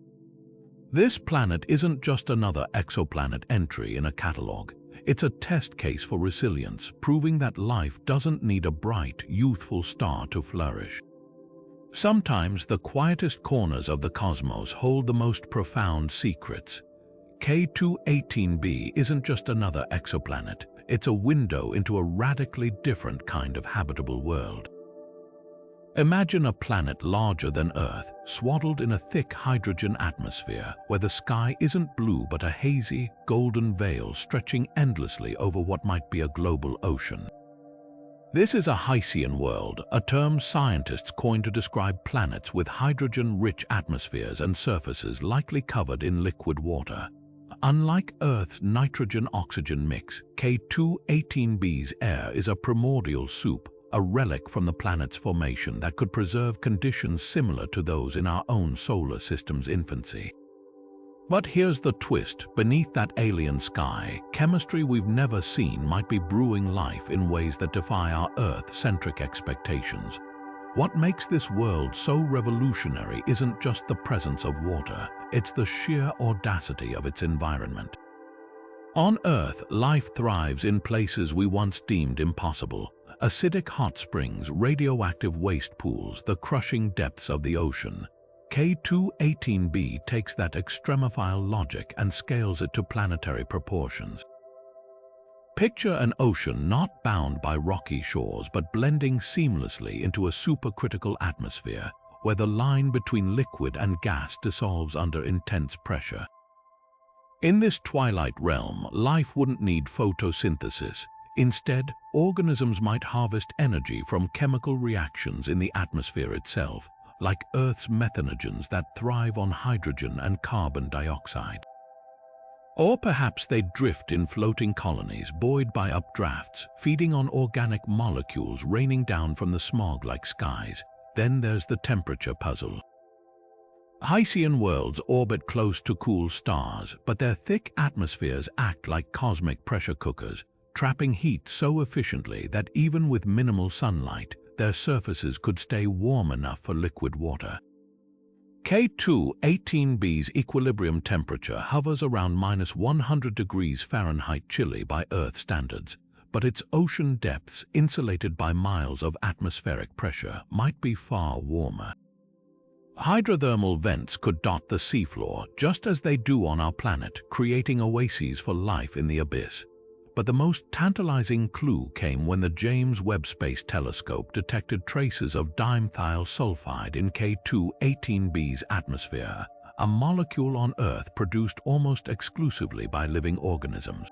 This planet isn't just another exoplanet entry in a catalogue. It's a test case for resilience, proving that life doesn't need a bright, youthful star to flourish. Sometimes the quietest corners of the cosmos hold the most profound secrets. K2-18b isn't just another exoplanet, it's a window into a radically different kind of habitable world. Imagine a planet larger than Earth, swaddled in a thick hydrogen atmosphere, where the sky isn't blue but a hazy, golden veil stretching endlessly over what might be a global ocean. This is a Haitian world, a term scientists coined to describe planets with hydrogen-rich atmospheres and surfaces likely covered in liquid water. Unlike Earth's nitrogen-oxygen mix, K2-18b's air is a primordial soup, a relic from the planet's formation that could preserve conditions similar to those in our own solar system's infancy. But here's the twist: beneath that alien sky, chemistry we've never seen might be brewing life in ways that defy our Earth-centric expectations. What makes this world so revolutionary isn't just the presence of water, it's the sheer audacity of its environment. On Earth, life thrives in places we once deemed impossible: acidic hot springs, radioactive waste pools, the crushing depths of the ocean. K2-18b takes that extremophile logic and scales it to planetary proportions. Picture an ocean not bound by rocky shores but blending seamlessly into a supercritical atmosphere, where the line between liquid and gas dissolves under intense pressure. In this twilight realm, life wouldn't need photosynthesis. Instead, organisms might harvest energy from chemical reactions in the atmosphere itself, like Earth's methanogens that thrive on hydrogen and carbon dioxide. Or perhaps they'd drift in floating colonies buoyed by updrafts, feeding on organic molecules raining down from the smog-like skies. Then there's the temperature puzzle. Haitian worlds orbit close to cool stars, but their thick atmospheres act like cosmic pressure cookers, trapping heat so efficiently that even with minimal sunlight, their surfaces could stay warm enough for liquid water. K2-18b's equilibrium temperature hovers around -100 degrees Fahrenheit chilly by Earth standards, but its ocean depths, insulated by miles of atmospheric pressure, might be far warmer. Hydrothermal vents could dot the seafloor just as they do on our planet, creating oases for life in the abyss. But the most tantalizing clue came when the James Webb Space Telescope detected traces of dimethyl sulfide in K2-18b's atmosphere, a molecule on Earth produced almost exclusively by living organisms.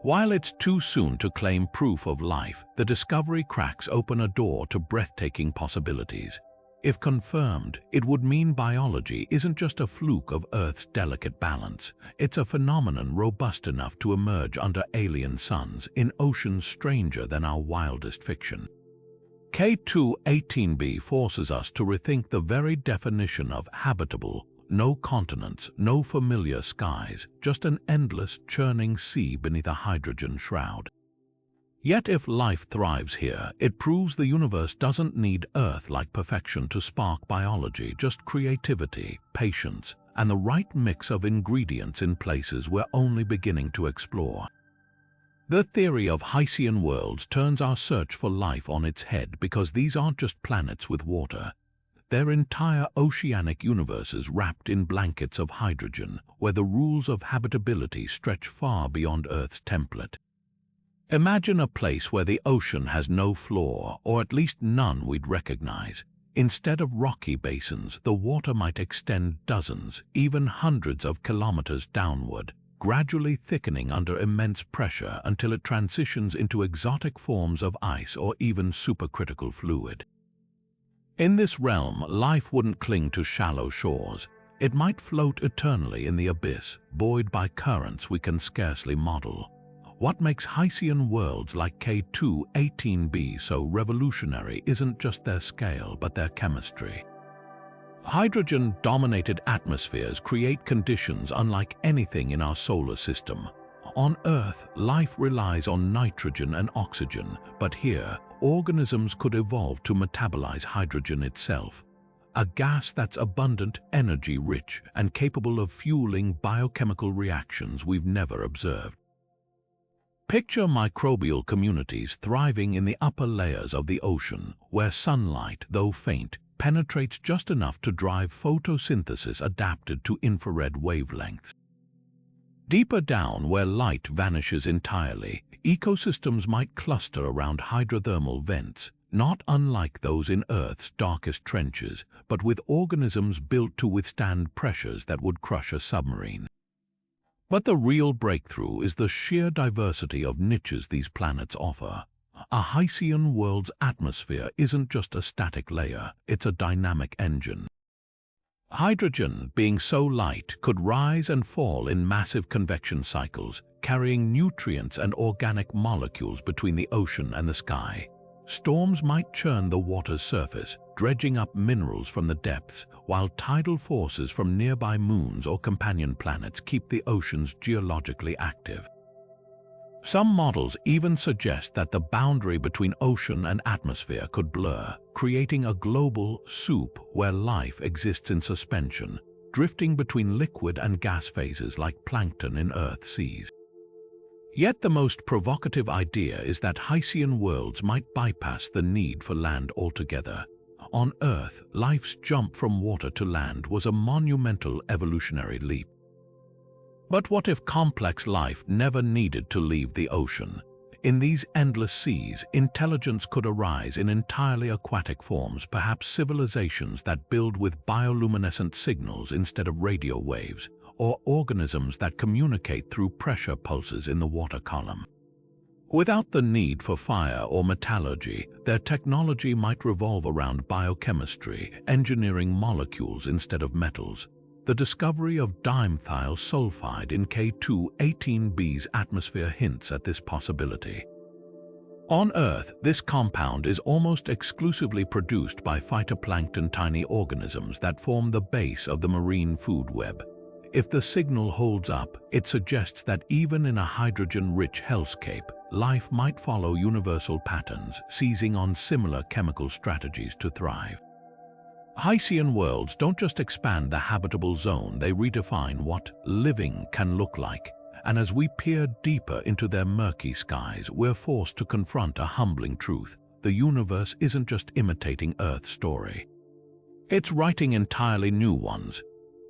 While it's too soon to claim proof of life, the discovery cracks open a door to breathtaking possibilities. If confirmed, it would mean biology isn't just a fluke of Earth's delicate balance. It's a phenomenon robust enough to emerge under alien suns in oceans stranger than our wildest fiction. K2-18b forces us to rethink the very definition of habitable. No continents, no familiar skies, just an endless, churning sea beneath a hydrogen shroud. Yet if life thrives here, it proves the universe doesn't need Earth-like perfection to spark biology, just creativity, patience, and the right mix of ingredients in places we're only beginning to explore. The theory of Haitian worlds turns our search for life on its head because these aren't just planets with water. They're entire oceanic universes wrapped in blankets of hydrogen, where the rules of habitability stretch far beyond Earth's template. Imagine a place where the ocean has no floor, or at least none we'd recognize. Instead of rocky basins, the water might extend dozens, even hundreds of kilometers downward, gradually thickening under immense pressure until it transitions into exotic forms of ice or even supercritical fluid. In this realm, life wouldn't cling to shallow shores. It might float eternally in the abyss, buoyed by currents we can scarcely model. What makes Haitian worlds like K2-18b so revolutionary isn't just their scale, but their chemistry. Hydrogen-dominated atmospheres create conditions unlike anything in our solar system. On Earth, life relies on nitrogen and oxygen, but here, organisms could evolve to metabolize hydrogen itself, a gas that's abundant, energy-rich, and capable of fueling biochemical reactions we've never observed. Picture microbial communities thriving in the upper layers of the ocean, where sunlight, though faint, penetrates just enough to drive photosynthesis adapted to infrared wavelengths. Deeper down, where light vanishes entirely, ecosystems might cluster around hydrothermal vents, not unlike those in Earth's darkest trenches, but with organisms built to withstand pressures that would crush a submarine. But the real breakthrough is the sheer diversity of niches these planets offer. A Haitian world's atmosphere isn't just a static layer, it's a dynamic engine. Hydrogen, being so light, could rise and fall in massive convection cycles, carrying nutrients and organic molecules between the ocean and the sky. Storms might churn the water's surface, dredging up minerals from the depths, while tidal forces from nearby moons or companion planets keep the oceans geologically active. Some models even suggest that the boundary between ocean and atmosphere could blur, creating a global soup where life exists in suspension, drifting between liquid and gas phases like plankton in Earth's seas. Yet the most provocative idea is that Haitian worlds might bypass the need for land altogether. On Earth, life's jump from water to land was a monumental evolutionary leap. But what if complex life never needed to leave the ocean? In these endless seas, intelligence could arise in entirely aquatic forms, perhaps civilizations that build with bioluminescent signals instead of radio waves, or organisms that communicate through pressure pulses in the water column. Without the need for fire or metallurgy, their technology might revolve around biochemistry, engineering molecules instead of metals. The discovery of dimethyl sulfide in K2-18b's atmosphere hints at this possibility. On Earth, this compound is almost exclusively produced by phytoplankton, tiny organisms that form the base of the marine food web. If the signal holds up, it suggests that even in a hydrogen-rich hellscape, life might follow universal patterns, seizing on similar chemical strategies to thrive. Haitian worlds don't just expand the habitable zone, they redefine what living can look like. And as we peer deeper into their murky skies, we're forced to confront a humbling truth. The universe isn't just imitating Earth's story. It's writing entirely new ones.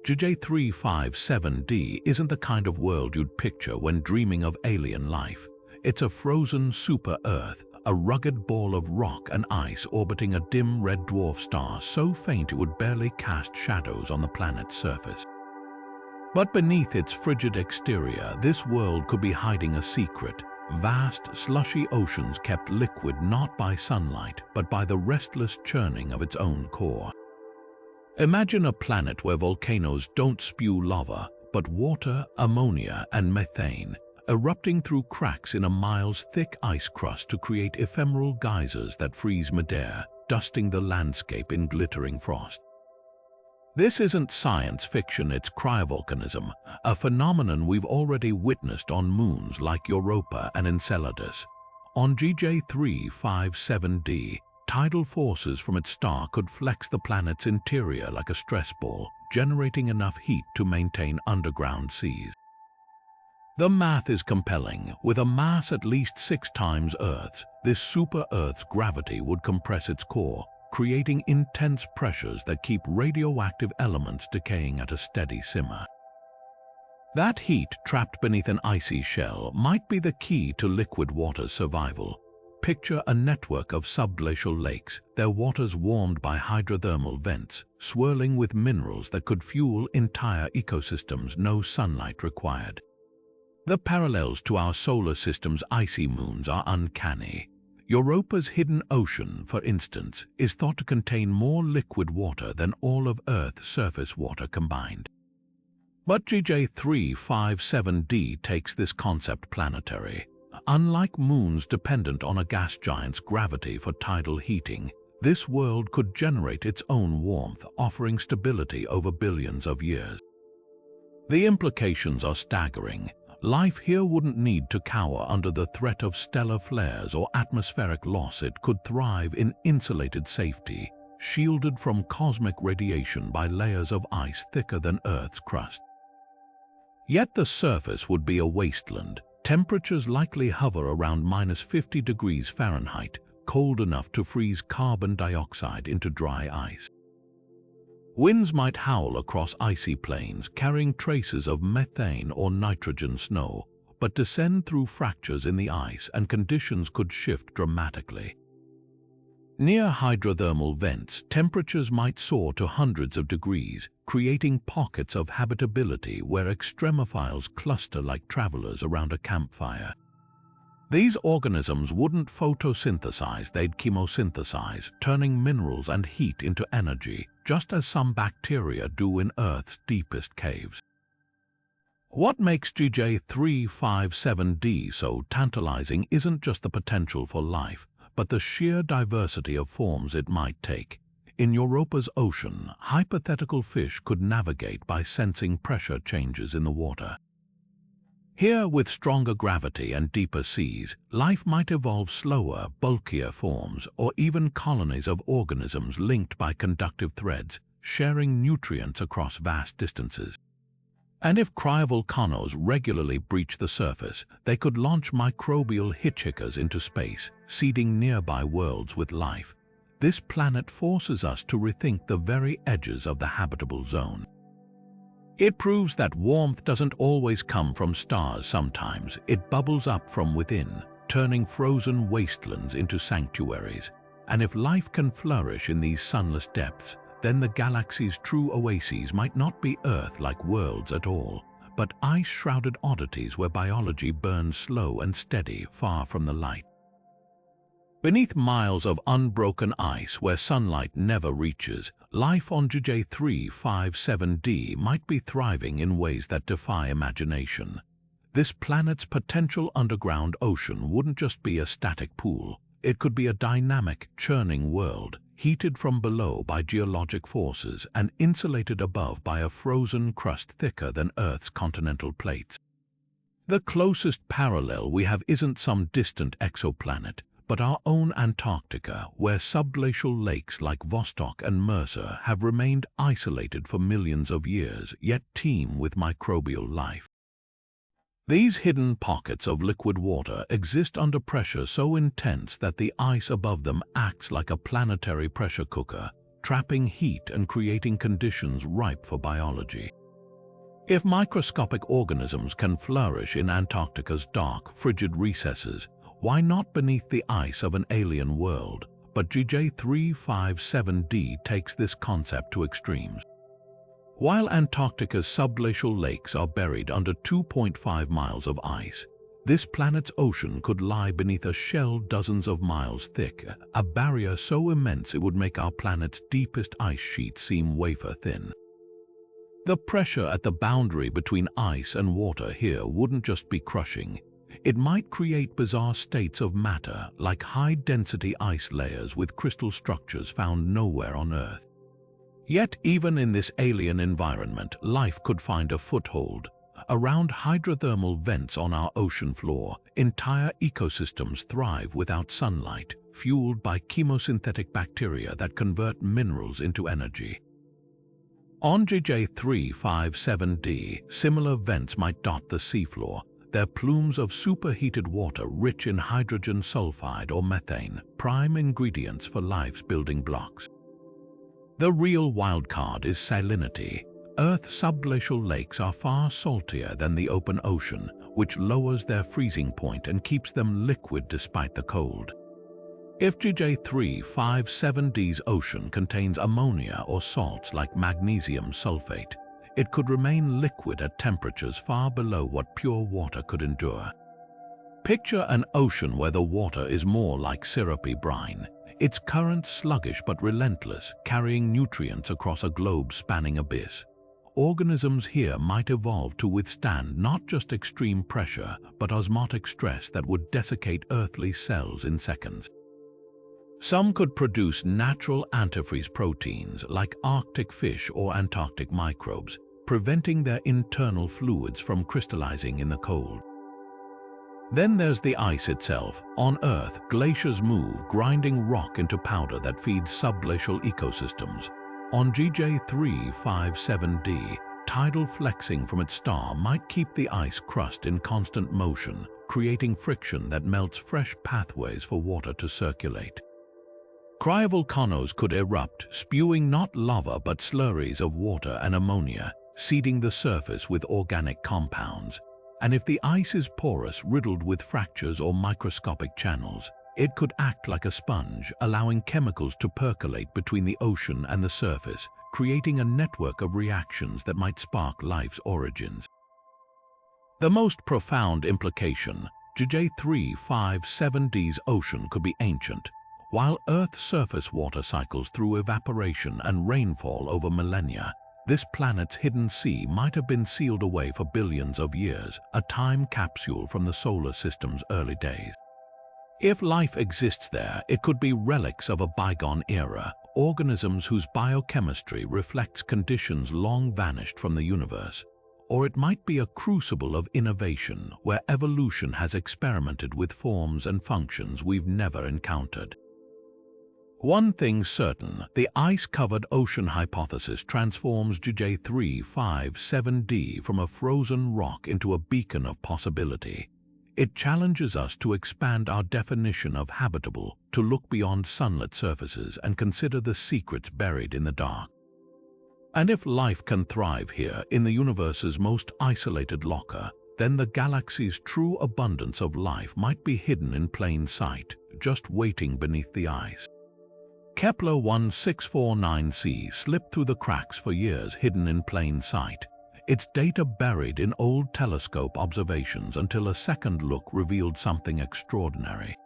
JJ357d isn't the kind of world you'd picture when dreaming of alien life. It's a frozen super-Earth, a rugged ball of rock and ice orbiting a dim red dwarf star so faint it would barely cast shadows on the planet's surface. But beneath its frigid exterior, this world could be hiding a secret. Vast, slushy oceans kept liquid not by sunlight, but by the restless churning of its own core. Imagine a planet where volcanoes don't spew lava, but water, ammonia, and methane, erupting through cracks in a miles-thick ice crust to create ephemeral geysers that freeze midair, dusting the landscape in glittering frost. This isn't science fiction, it's cryovolcanism, a phenomenon we've already witnessed on moons like Europa and Enceladus. On JJ357d, tidal forces from its star could flex the planet's interior like a stress ball, generating enough heat to maintain underground seas. The math is compelling. With a mass at least 6 times Earth's, this super-Earth's gravity would compress its core, creating intense pressures that keep radioactive elements decaying at a steady simmer. That heat trapped beneath an icy shell might be the key to liquid water's survival. Picture a network of subglacial lakes, their waters warmed by hydrothermal vents, swirling with minerals that could fuel entire ecosystems, no sunlight required. The parallels to our solar system's icy moons are uncanny. Europa's hidden ocean, for instance, is thought to contain more liquid water than all of Earth's surface water combined. But JJ357d takes this concept planetary. Unlike moons dependent on a gas giant's gravity for tidal heating, this world could generate its own warmth, offering stability over billions of years. The implications are staggering. Life here wouldn't need to cower under the threat of stellar flares or atmospheric loss. It could thrive in insulated safety, shielded from cosmic radiation by layers of ice thicker than Earth's crust. Yet the surface would be a wasteland. Temperatures likely hover around -50 degrees Fahrenheit, cold enough to freeze carbon dioxide into dry ice. Winds might howl across icy plains, carrying traces of methane or nitrogen snow, but descend through fractures in the ice and conditions could shift dramatically. Near hydrothermal vents, temperatures might soar to hundreds of degrees, creating pockets of habitability where extremophiles cluster like travelers around a campfire. These organisms wouldn't photosynthesize, they'd chemosynthesize, turning minerals and heat into energy, just as some bacteria do in Earth's deepest caves. What makes JJ357d so tantalizing isn't just the potential for life, but the sheer diversity of forms it might take. In Europa's ocean, hypothetical fish could navigate by sensing pressure changes in the water. Here, with stronger gravity and deeper seas, life might evolve slower, bulkier forms, or even colonies of organisms linked by conductive threads, sharing nutrients across vast distances. And if cryovolcanoes regularly breach the surface, they could launch microbial hitchhikers into space, seeding nearby worlds with life. This planet forces us to rethink the very edges of the habitable zone. It proves that warmth doesn't always come from stars. Sometimes it bubbles up from within, turning frozen wastelands into sanctuaries. And if life can flourish in these sunless depths, then the galaxy's true oases might not be Earth-like worlds at all, but ice-shrouded oddities where biology burns slow and steady, far from the light. Beneath miles of unbroken ice where sunlight never reaches, life on JJ357d might be thriving in ways that defy imagination. This planet's potential underground ocean wouldn't just be a static pool. It could be a dynamic, churning world, heated from below by geologic forces and insulated above by a frozen crust thicker than Earth's continental plates. The closest parallel we have isn't some distant exoplanet, but our own Antarctica, where subglacial lakes like Vostok and Mercer have remained isolated for millions of years, yet teem with microbial life. These hidden pockets of liquid water exist under pressure so intense that the ice above them acts like a planetary pressure cooker, trapping heat and creating conditions ripe for biology. If microscopic organisms can flourish in Antarctica's dark, frigid recesses, why not beneath the ice of an alien world? But GJ357d takes this concept to extremes. While Antarctica's subglacial lakes are buried under 2.5 miles of ice, this planet's ocean could lie beneath a shell dozens of miles thick, a barrier so immense it would make our planet's deepest ice sheet seem wafer thin. The pressure at the boundary between ice and water here wouldn't just be crushing. It might create bizarre states of matter like high-density ice layers with crystal structures found nowhere on Earth. Yet even in this alien environment, life could find a foothold. Around hydrothermal vents on our ocean floor, entire ecosystems thrive without sunlight, fueled by chemosynthetic bacteria that convert minerals into energy. On GJ357d, similar vents might dot the seafloor, their plumes of superheated water rich in hydrogen sulfide or methane, prime ingredients for life's building blocks. The real wildcard is salinity. Earth's subglacial lakes are far saltier than the open ocean, which lowers their freezing point and keeps them liquid despite the cold. If GJ357d's ocean contains ammonia or salts like magnesium sulfate, it could remain liquid at temperatures far below what pure water could endure. Picture an ocean where the water is more like syrupy brine, its current sluggish but relentless, carrying nutrients across a globe-spanning abyss. Organisms here might evolve to withstand not just extreme pressure, but osmotic stress that would desiccate earthly cells in seconds. Some could produce natural antifreeze proteins like Arctic fish or Antarctic microbes, preventing their internal fluids from crystallizing in the cold. Then there's the ice itself. On Earth, glaciers move, grinding rock into powder that feeds subglacial ecosystems. On GJ357d, tidal flexing from its star might keep the ice crust in constant motion, creating friction that melts fresh pathways for water to circulate. Cryovolcanoes could erupt, spewing not lava but slurries of water and ammonia, seeding the surface with organic compounds. And if the ice is porous, riddled with fractures or microscopic channels, it could act like a sponge, allowing chemicals to percolate between the ocean and the surface, creating a network of reactions that might spark life's origins. The most profound implication, GJ357d's ocean could be ancient. While Earth's surface water cycles through evaporation and rainfall over millennia, this planet's hidden sea might have been sealed away for billions of years, a time capsule from the solar system's early days. If life exists there, it could be relics of a bygone era, organisms whose biochemistry reflects conditions long vanished from the universe. Or it might be a crucible of innovation where evolution has experimented with forms and functions we've never encountered. One thing's certain, the ice-covered ocean hypothesis transforms GJ357d from a frozen rock into a beacon of possibility. It challenges us to expand our definition of habitable, to look beyond sunlit surfaces and consider the secrets buried in the dark. And if life can thrive here, in the universe's most isolated locker, then the galaxy's true abundance of life might be hidden in plain sight, just waiting beneath the ice. Kepler 1649c slipped through the cracks for years, hidden in plain sight, its data buried in old telescope observations until a second look revealed something extraordinary.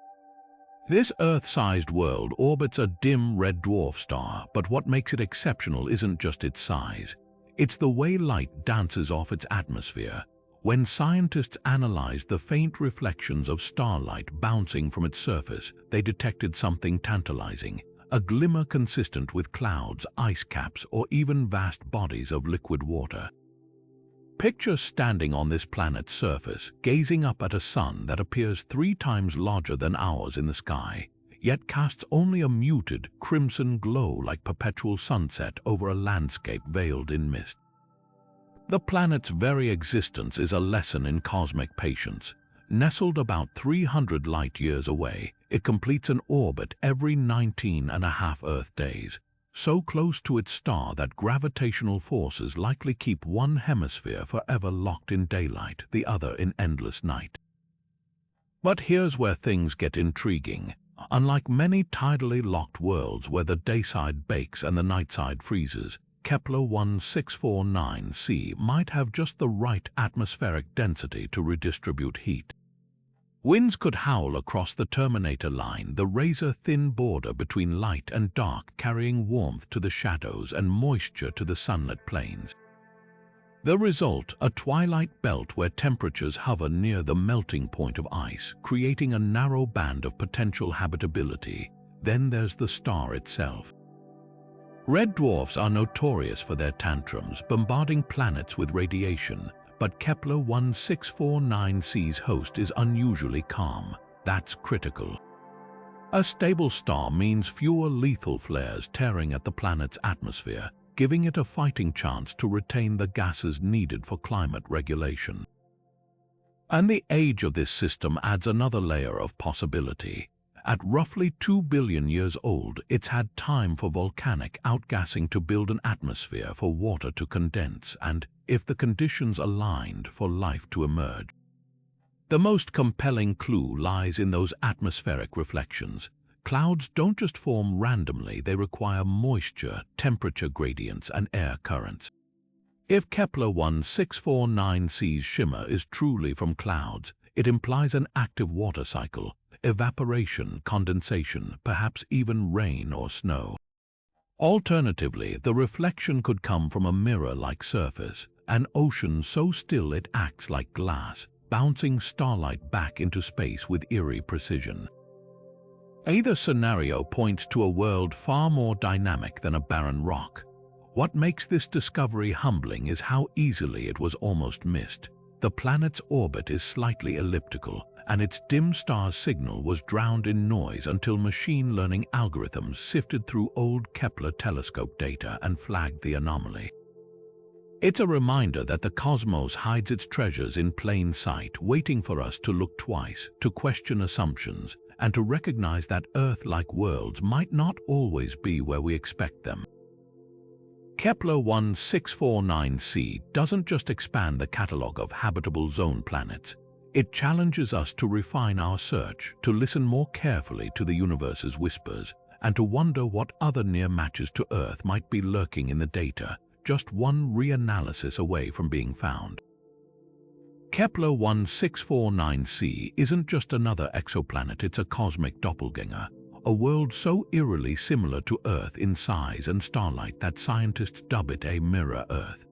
This Earth-sized world orbits a dim red dwarf star, but what makes it exceptional isn't just its size. It's the way light dances off its atmosphere. When scientists analyzed the faint reflections of starlight bouncing from its surface, they detected something tantalizing. a glimmer consistent with clouds, ice caps, or even vast bodies of liquid water. Picture standing on this planet's surface, gazing up at a sun that appears 3 times larger than ours in the sky, yet casts only a muted, crimson glow like perpetual sunset over a landscape veiled in mist. The planet's very existence is a lesson in cosmic patience. Nestled about 300 light-years away, it completes an orbit every 19.5 Earth days, so close to its star that gravitational forces likely keep one hemisphere forever locked in daylight, the other in endless night. But here's where things get intriguing. Unlike many tidally locked worlds where the dayside bakes and the nightside freezes, Kepler 1649c might have just the right atmospheric density to redistribute heat. Winds could howl across the Terminator line, the razor-thin border between light and dark carrying warmth to the shadows and moisture to the sunlit plains. The result, a twilight belt where temperatures hover near the melting point of ice, creating a narrow band of potential habitability. Then there's the star itself. Red dwarfs are notorious for their tantrums, bombarding planets with radiation, but Kepler 1649c's host is unusually calm. That's critical. A stable star means fewer lethal flares tearing at the planet's atmosphere, giving it a fighting chance to retain the gases needed for climate regulation. And the age of this system adds another layer of possibility. At roughly 2 billion years old, it's had time for volcanic outgassing to build an atmosphere for water to condense and, if the conditions aligned, for life to emerge. The most compelling clue lies in those atmospheric reflections. Clouds don't just form randomly, they require moisture, temperature gradients, and air currents. If Kepler 1649c's shimmer is truly from clouds, it implies an active water cycle, evaporation, condensation, perhaps even rain or snow. Alternatively, the reflection could come from a mirror-like surface, an ocean so still it acts like glass, bouncing starlight back into space with eerie precision. Either scenario points to a world far more dynamic than a barren rock. What makes this discovery humbling is how easily it was almost missed. The planet's orbit is slightly elliptical, and its dim star signal was drowned in noise until machine learning algorithms sifted through old Kepler telescope data and flagged the anomaly. It's a reminder that the cosmos hides its treasures in plain sight, waiting for us to look twice, to question assumptions, and to recognize that Earth-like worlds might not always be where we expect them. Kepler 1649c doesn't just expand the catalogue of habitable zone planets. It challenges us to refine our search, to listen more carefully to the universe's whispers, and to wonder what other near matches to Earth might be lurking in the data, just one reanalysis away from being found. Kepler 1649c isn't just another exoplanet, it's a cosmic doppelganger, a world so eerily similar to Earth in size and starlight that scientists dub it a mirror Earth.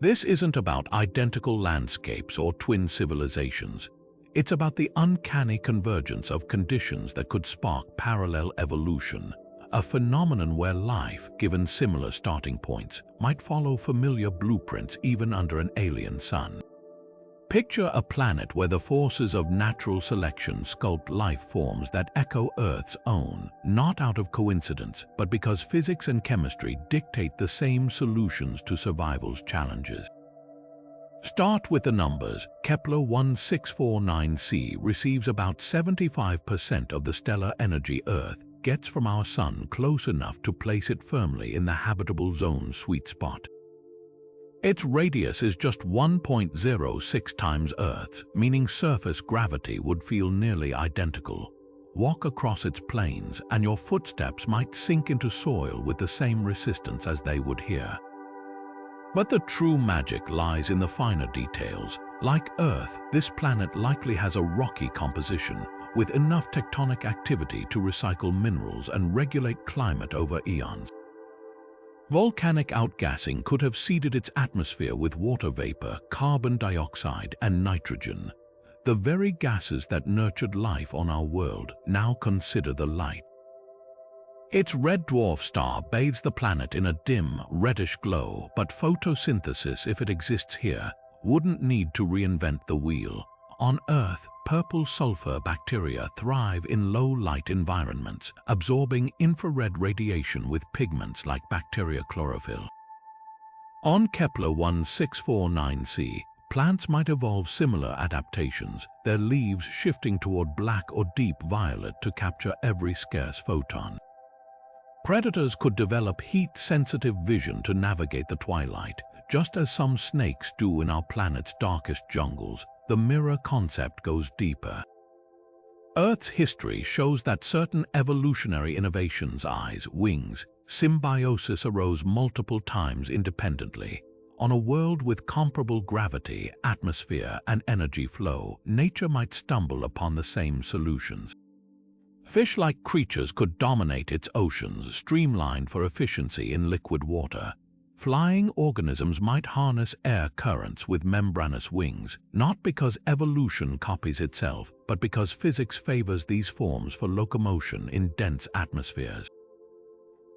This isn't about identical landscapes or twin civilizations. It's about the uncanny convergence of conditions that could spark parallel evolution, a phenomenon where life, given similar starting points, might follow familiar blueprints even under an alien sun. Picture a planet where the forces of natural selection sculpt life forms that echo Earth's own, not out of coincidence, but because physics and chemistry dictate the same solutions to survival's challenges. Start with the numbers. Kepler 1649c receives about 75% of the stellar energy Earth gets from our Sun, close enough to place it firmly in the habitable zone sweet spot. Its radius is just 1.06 times Earth's, meaning surface gravity would feel nearly identical. Walk across its plains, and your footsteps might sink into soil with the same resistance as they would here. But the true magic lies in the finer details. Like Earth, this planet likely has a rocky composition, with enough tectonic activity to recycle minerals and regulate climate over eons. Volcanic outgassing could have seeded its atmosphere with water vapor, carbon dioxide, and nitrogen. The very gases that nurtured life on our world. Now consider the light. Its red dwarf star bathes the planet in a dim, reddish glow, but photosynthesis, if it exists here, wouldn't need to reinvent the wheel. On Earth, purple sulfur bacteria thrive in low-light environments, absorbing infrared radiation with pigments like bacteria chlorophyll. On Kepler 1649c, plants might evolve similar adaptations, their leaves shifting toward black or deep violet to capture every scarce photon. Predators could develop heat-sensitive vision to navigate the twilight, just as some snakes do in our planet's darkest jungles. The mirror concept goes deeper. Earth's history shows that certain evolutionary innovations, eyes, wings, symbiosis arose multiple times independently. On a world with comparable gravity, atmosphere, and energy flow, nature might stumble upon the same solutions. Fish-like creatures could dominate its oceans, streamlined for efficiency in liquid water. Flying organisms might harness air currents with membranous wings, not because evolution copies itself, but because physics favors these forms for locomotion in dense atmospheres.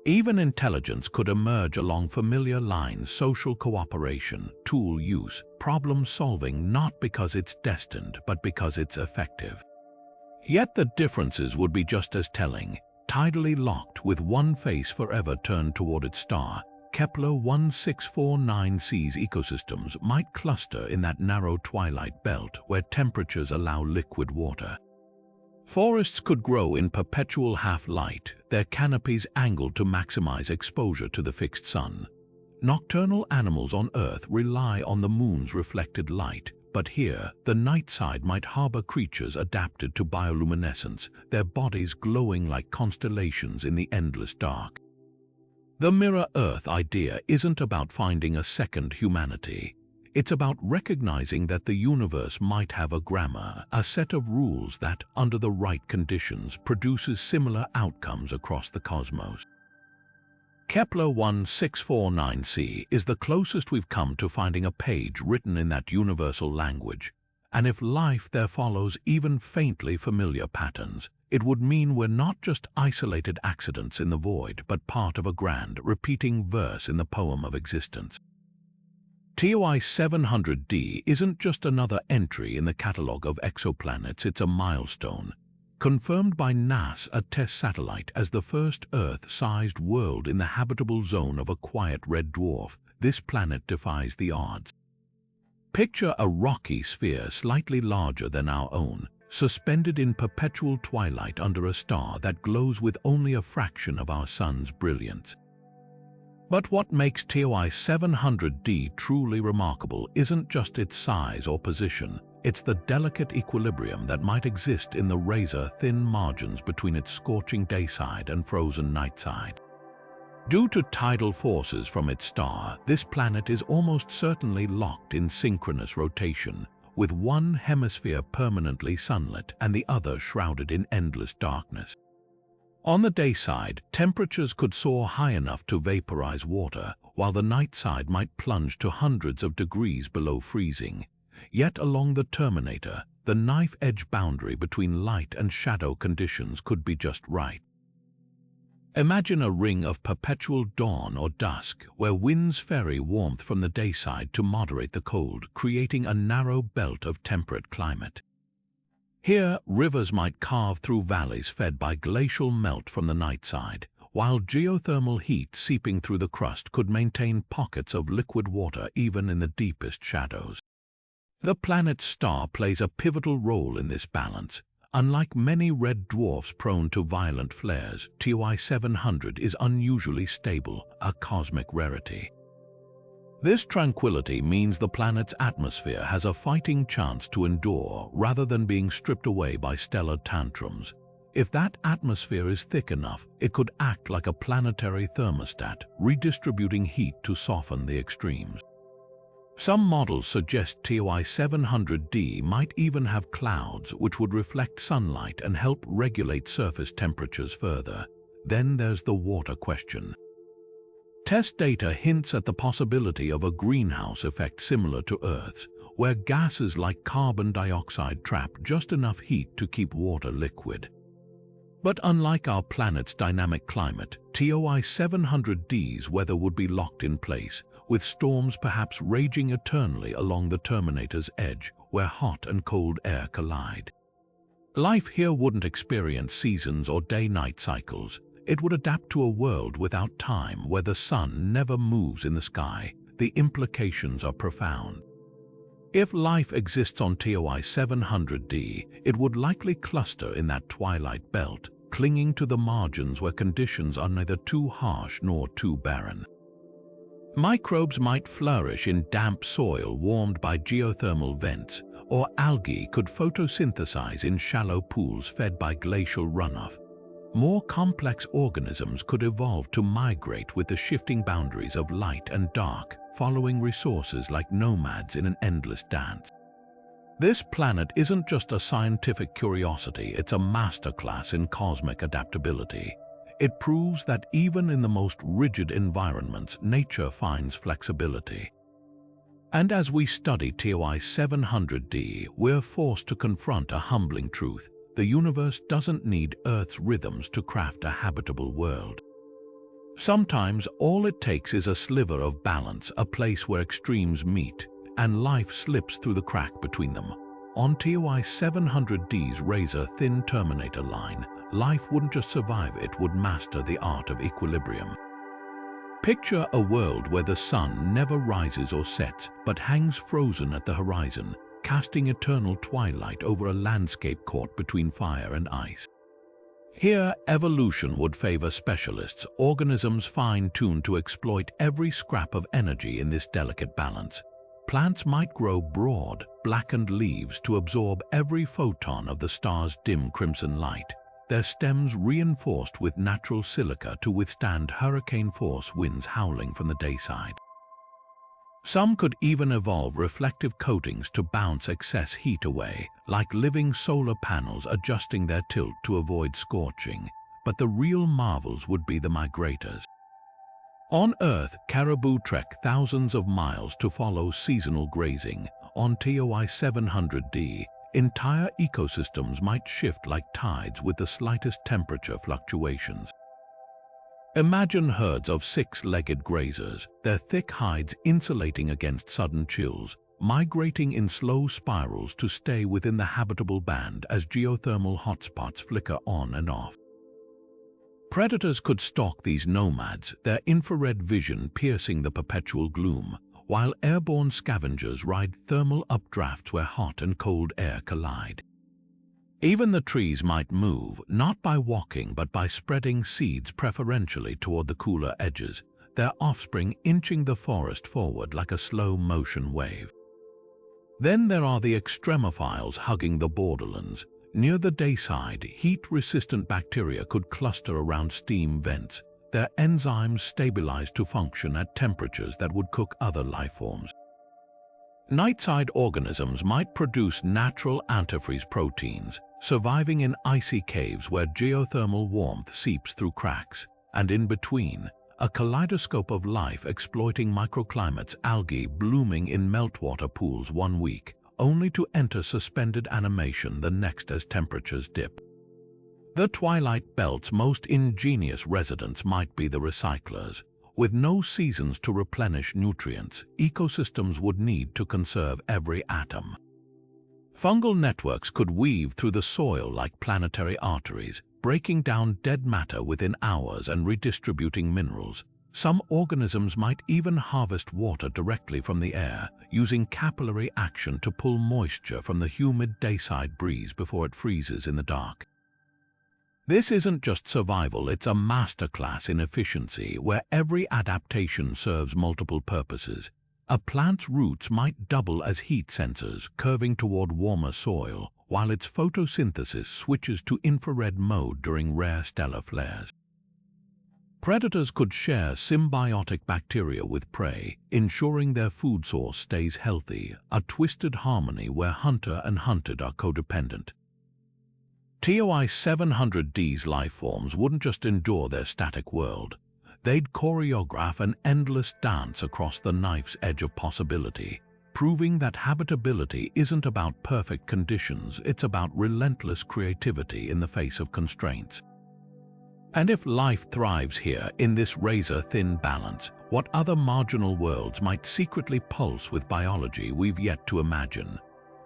Even intelligence could emerge along familiar lines: social cooperation, tool use, problem-solving, not because it's destined, but because it's effective. Yet the differences would be just as telling. Tidally locked, with one face forever turned toward its star, Kepler 1649c's ecosystems might cluster in that narrow twilight belt where temperatures allow liquid water. Forests could grow in perpetual half-light, their canopies angled to maximize exposure to the fixed sun. Nocturnal animals on Earth rely on the moon's reflected light, but here, the night side might harbor creatures adapted to bioluminescence, their bodies glowing like constellations in the endless dark. The Mirror Earth idea isn't about finding a second humanity. It's about recognizing that the universe might have a grammar, a set of rules that, under the right conditions, produces similar outcomes across the cosmos. Kepler 1649c is the closest we've come to finding a page written in that universal language, and if life there follows even faintly familiar patterns, it would mean we're not just isolated accidents in the void, but part of a grand, repeating verse in the poem of existence. TOI 700d isn't just another entry in the catalogue of exoplanets, it's a milestone. Confirmed by NASA, a test satellite, as the first Earth-sized world in the habitable zone of a quiet red dwarf, this planet defies the odds. Picture a rocky sphere slightly larger than our own, suspended in perpetual twilight under a star that glows with only a fraction of our sun's brilliance. But what makes TOI 700d truly remarkable isn't just its size or position, it's the delicate equilibrium that might exist in the razor-thin margins between its scorching dayside and frozen nightside. Due to tidal forces from its star, this planet is almost certainly locked in synchronous rotation, with one hemisphere permanently sunlit and the other shrouded in endless darkness. On the dayside, temperatures could soar high enough to vaporize water, while the night side might plunge to hundreds of degrees below freezing. Yet along the terminator, the knife-edge boundary between light and shadow conditions could be just right. Imagine a ring of perpetual dawn or dusk, where winds ferry warmth from the dayside to moderate the cold, creating a narrow belt of temperate climate. Here, rivers might carve through valleys fed by glacial melt from the night side, while geothermal heat seeping through the crust could maintain pockets of liquid water even in the deepest shadows. The planet's star plays a pivotal role in this balance. Unlike many red dwarfs prone to violent flares, TOI 700 is unusually stable, a cosmic rarity. This tranquility means the planet's atmosphere has a fighting chance to endure rather than being stripped away by stellar tantrums. If that atmosphere is thick enough, it could act like a planetary thermostat, redistributing heat to soften the extremes. Some models suggest TOI 700d might even have clouds which would reflect sunlight and help regulate surface temperatures further. Then there's the water question. Test data hints at the possibility of a greenhouse effect similar to Earth's, where gases like carbon dioxide trap just enough heat to keep water liquid. But unlike our planet's dynamic climate, TOI 700D's weather would be locked in place, with storms perhaps raging eternally along the Terminator's edge, where hot and cold air collide. Life here wouldn't experience seasons or day-night cycles. It would adapt to a world without time, where the sun never moves in the sky. The implications are profound. If life exists on TOI 700D, it would likely cluster in that twilight belt, clinging to the margins where conditions are neither too harsh nor too barren. Microbes might flourish in damp soil warmed by geothermal vents, or algae could photosynthesize in shallow pools fed by glacial runoff. More complex organisms could evolve to migrate with the shifting boundaries of light and dark, following resources like nomads in an endless dance. This planet isn't just a scientific curiosity, it's a masterclass in cosmic adaptability. It proves that even in the most rigid environments, nature finds flexibility. And as we study TOI 700D, we're forced to confront a humbling truth. The universe doesn't need Earth's rhythms to craft a habitable world. Sometimes all it takes is a sliver of balance, a place where extremes meet, and life slips through the crack between them. On TOI 700D's razor-thin Terminator line, life wouldn't just survive, it would master the art of equilibrium. Picture a world where the sun never rises or sets, but hangs frozen at the horizon, casting eternal twilight over a landscape caught between fire and ice. Here, evolution would favor specialists, organisms fine-tuned to exploit every scrap of energy in this delicate balance. Plants might grow broad, blackened leaves to absorb every photon of the star's dim crimson light, their stems reinforced with natural silica to withstand hurricane-force winds howling from the dayside. Some could even evolve reflective coatings to bounce excess heat away, like living solar panels adjusting their tilt to avoid scorching. But the real marvels would be the migrators. On Earth, caribou trek thousands of miles to follow seasonal grazing. On TOI 700D, entire ecosystems might shift like tides with the slightest temperature fluctuations. Imagine herds of six-legged grazers, their thick hides insulating against sudden chills, migrating in slow spirals to stay within the habitable band as geothermal hotspots flicker on and off. Predators could stalk these nomads, their infrared vision piercing the perpetual gloom, while airborne scavengers ride thermal updrafts where hot and cold air collide. Even the trees might move, not by walking but by spreading seeds preferentially toward the cooler edges, their offspring inching the forest forward like a slow-motion wave. Then there are the extremophiles hugging the borderlands. Near the dayside, heat-resistant bacteria could cluster around steam vents, their enzymes stabilized to function at temperatures that would cook other lifeforms. Nightside organisms might produce natural antifreeze proteins, surviving in icy caves where geothermal warmth seeps through cracks, and in between, a kaleidoscope of life exploiting microclimates, algae blooming in meltwater pools one week, only to enter suspended animation the next as temperatures dip. The twilight belt's most ingenious residents might be the recyclers. With no seasons to replenish nutrients, ecosystems would need to conserve every atom. Fungal networks could weave through the soil like planetary arteries, breaking down dead matter within hours and redistributing minerals. Some organisms might even harvest water directly from the air, using capillary action to pull moisture from the humid dayside breeze before it freezes in the dark. This isn't just survival, it's a masterclass in efficiency where every adaptation serves multiple purposes. A plant's roots might double as heat sensors, curving toward warmer soil, while its photosynthesis switches to infrared mode during rare stellar flares. Predators could share symbiotic bacteria with prey, ensuring their food source stays healthy, a twisted harmony where hunter and hunted are codependent. TOI 700D's lifeforms wouldn't just endure their static world. They'd choreograph an endless dance across the knife's edge of possibility, proving that habitability isn't about perfect conditions, it's about relentless creativity in the face of constraints. And if life thrives here in this razor-thin balance, what other marginal worlds might secretly pulse with biology we've yet to imagine?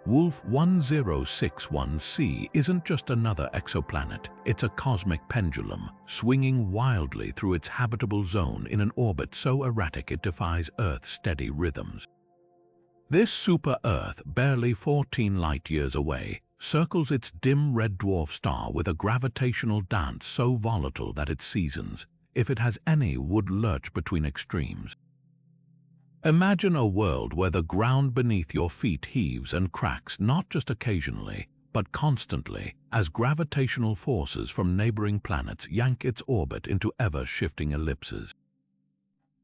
Wolf 1061c isn't just another exoplanet, it's a cosmic pendulum, swinging wildly through its habitable zone in an orbit so erratic it defies Earth's steady rhythms. This super-Earth, barely 14 light-years away, circles its dim red dwarf star with a gravitational dance so volatile that its seasons, if it has any, would lurch between extremes. Imagine a world where the ground beneath your feet heaves and cracks not just occasionally, but constantly, as gravitational forces from neighboring planets yank its orbit into ever-shifting ellipses.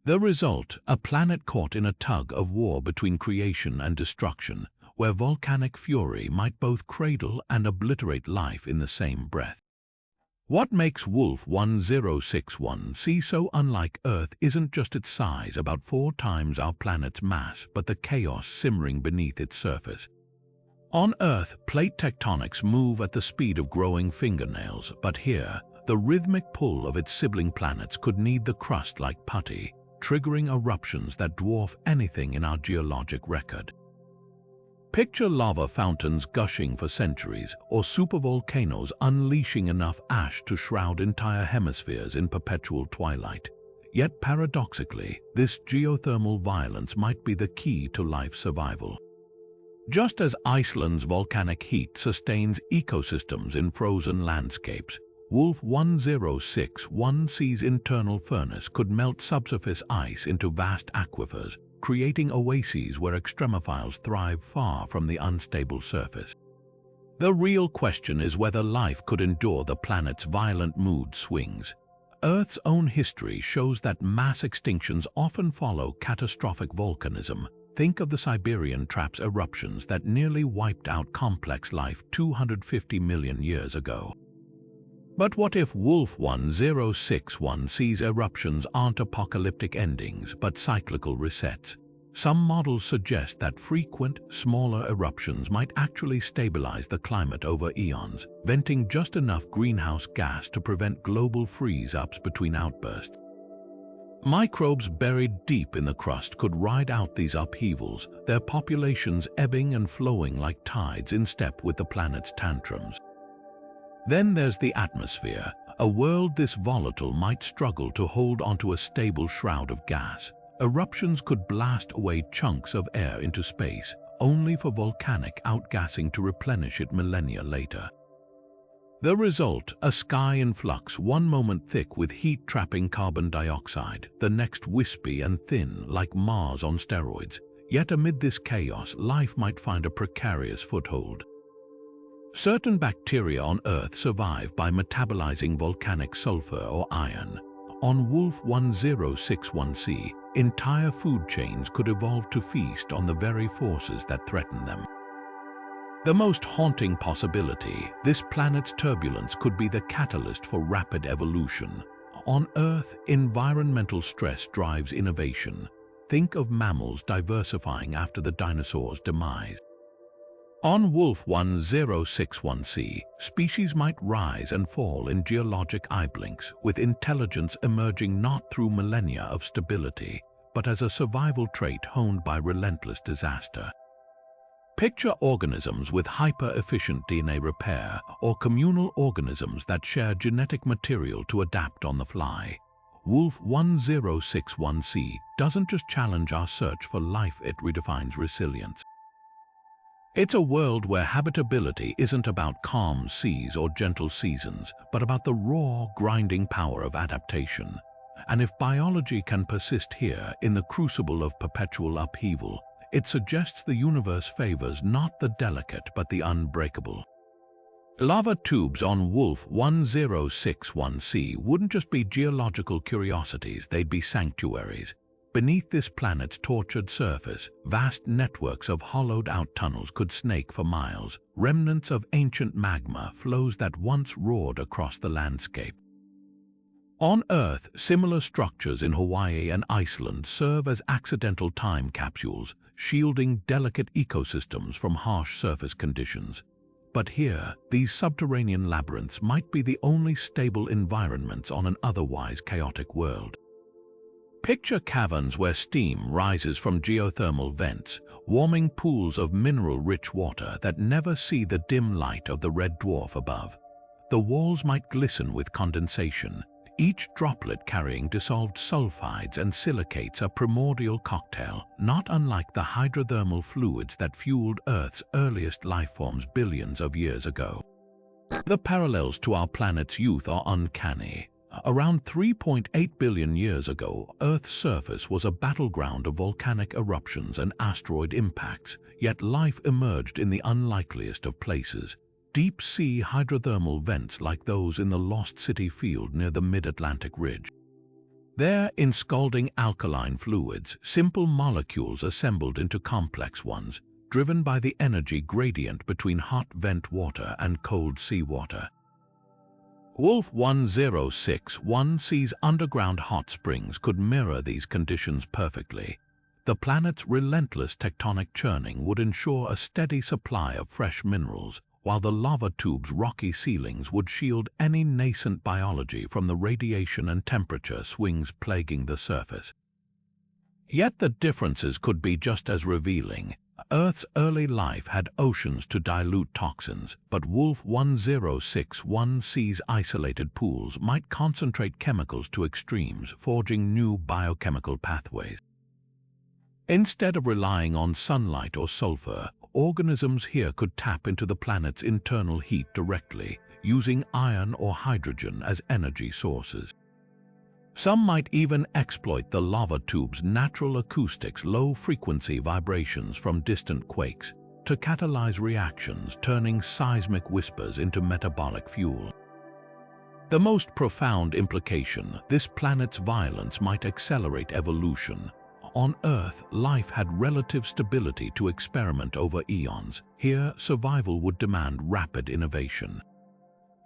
The result, a planet caught in a tug of war between creation and destruction, where volcanic fury might both cradle and obliterate life in the same breath. What makes Wolf 1061c so unlike Earth isn't just its size, about 4 times our planet's mass, but the chaos simmering beneath its surface. On Earth, plate tectonics move at the speed of growing fingernails, but here, the rhythmic pull of its sibling planets could knead the crust like putty, triggering eruptions that dwarf anything in our geologic record. Picture lava fountains gushing for centuries, or supervolcanoes unleashing enough ash to shroud entire hemispheres in perpetual twilight. Yet paradoxically, this geothermal violence might be the key to life's survival. Just as Iceland's volcanic heat sustains ecosystems in frozen landscapes, Wolf 1061c's internal furnace could melt subsurface ice into vast aquifers, creating oases where extremophiles thrive far from the unstable surface. The real question is whether life could endure the planet's violent mood swings. Earth's own history shows that mass extinctions often follow catastrophic volcanism. Think of the Siberian Traps eruptions that nearly wiped out complex life 250 million years ago. But what if Wolf 1061c's eruptions aren't apocalyptic endings but cyclical resets? Some models suggest that frequent, smaller eruptions might actually stabilize the climate over eons, venting just enough greenhouse gas to prevent global freeze-ups between outbursts. Microbes buried deep in the crust could ride out these upheavals, their populations ebbing and flowing like tides in step with the planet's tantrums. Then there's the atmosphere. A world this volatile might struggle to hold onto a stable shroud of gas. Eruptions could blast away chunks of air into space, only for volcanic outgassing to replenish it millennia later. The result, a sky in flux, one moment thick with heat-trapping carbon dioxide, the next wispy and thin like Mars on steroids. Yet amid this chaos, life might find a precarious foothold. Certain bacteria on Earth survive by metabolizing volcanic sulfur or iron. On Wolf 1061c, entire food chains could evolve to feast on the very forces that threaten them. The most haunting possibility, this planet's turbulence could be the catalyst for rapid evolution. On Earth, environmental stress drives innovation. Think of mammals diversifying after the dinosaurs' demise. On Wolf 1061c, species might rise and fall in geologic eye blinks, with intelligence emerging not through millennia of stability, but as a survival trait honed by relentless disaster. Picture organisms with hyper-efficient DNA repair, or communal organisms that share genetic material to adapt on the fly. Wolf 1061c doesn't just challenge our search for life, it redefines resilience. It's a world where habitability isn't about calm seas or gentle seasons, but about the raw, grinding power of adaptation. And if biology can persist here in the crucible of perpetual upheaval, it suggests the universe favors not the delicate but the unbreakable. Lava tubes on Wolf 1061c wouldn't just be geological curiosities, they'd be sanctuaries. Beneath this planet's tortured surface, vast networks of hollowed-out tunnels could snake for miles, remnants of ancient magma flows that once roared across the landscape. On Earth, similar structures in Hawaii and Iceland serve as accidental time capsules, shielding delicate ecosystems from harsh surface conditions. But here, these subterranean labyrinths might be the only stable environments on an otherwise chaotic world. Picture caverns where steam rises from geothermal vents, warming pools of mineral-rich water that never see the dim light of the red dwarf above. The walls might glisten with condensation, each droplet carrying dissolved sulfides and silicates, a primordial cocktail, not unlike the hydrothermal fluids that fueled Earth's earliest lifeforms billions of years ago. The parallels to our planet's youth are uncanny. Around 3.8 billion years ago, Earth's surface was a battleground of volcanic eruptions and asteroid impacts, yet life emerged in the unlikeliest of places. Deep-sea hydrothermal vents like those in the Lost City field near the mid-Atlantic ridge. There, in scalding alkaline fluids, simple molecules assembled into complex ones, driven by the energy gradient between hot vent water and cold seawater. Wolf 1061c's underground hot springs could mirror these conditions perfectly. The planet's relentless tectonic churning would ensure a steady supply of fresh minerals, while the lava tube's rocky ceilings would shield any nascent biology from the radiation and temperature swings plaguing the surface. Yet the differences could be just as revealing. Earth's early life had oceans to dilute toxins, but Wolf 1061c's isolated pools might concentrate chemicals to extremes, forging new biochemical pathways. Instead of relying on sunlight or sulfur, organisms here could tap into the planet's internal heat directly, using iron or hydrogen as energy sources. Some might even exploit the lava tube's natural acoustics, low-frequency vibrations from distant quakes, to catalyze reactions, turning seismic whispers into metabolic fuel. The most profound implication: this planet's violence might accelerate evolution. On Earth, life had relative stability to experiment over eons. Here, survival would demand rapid innovation.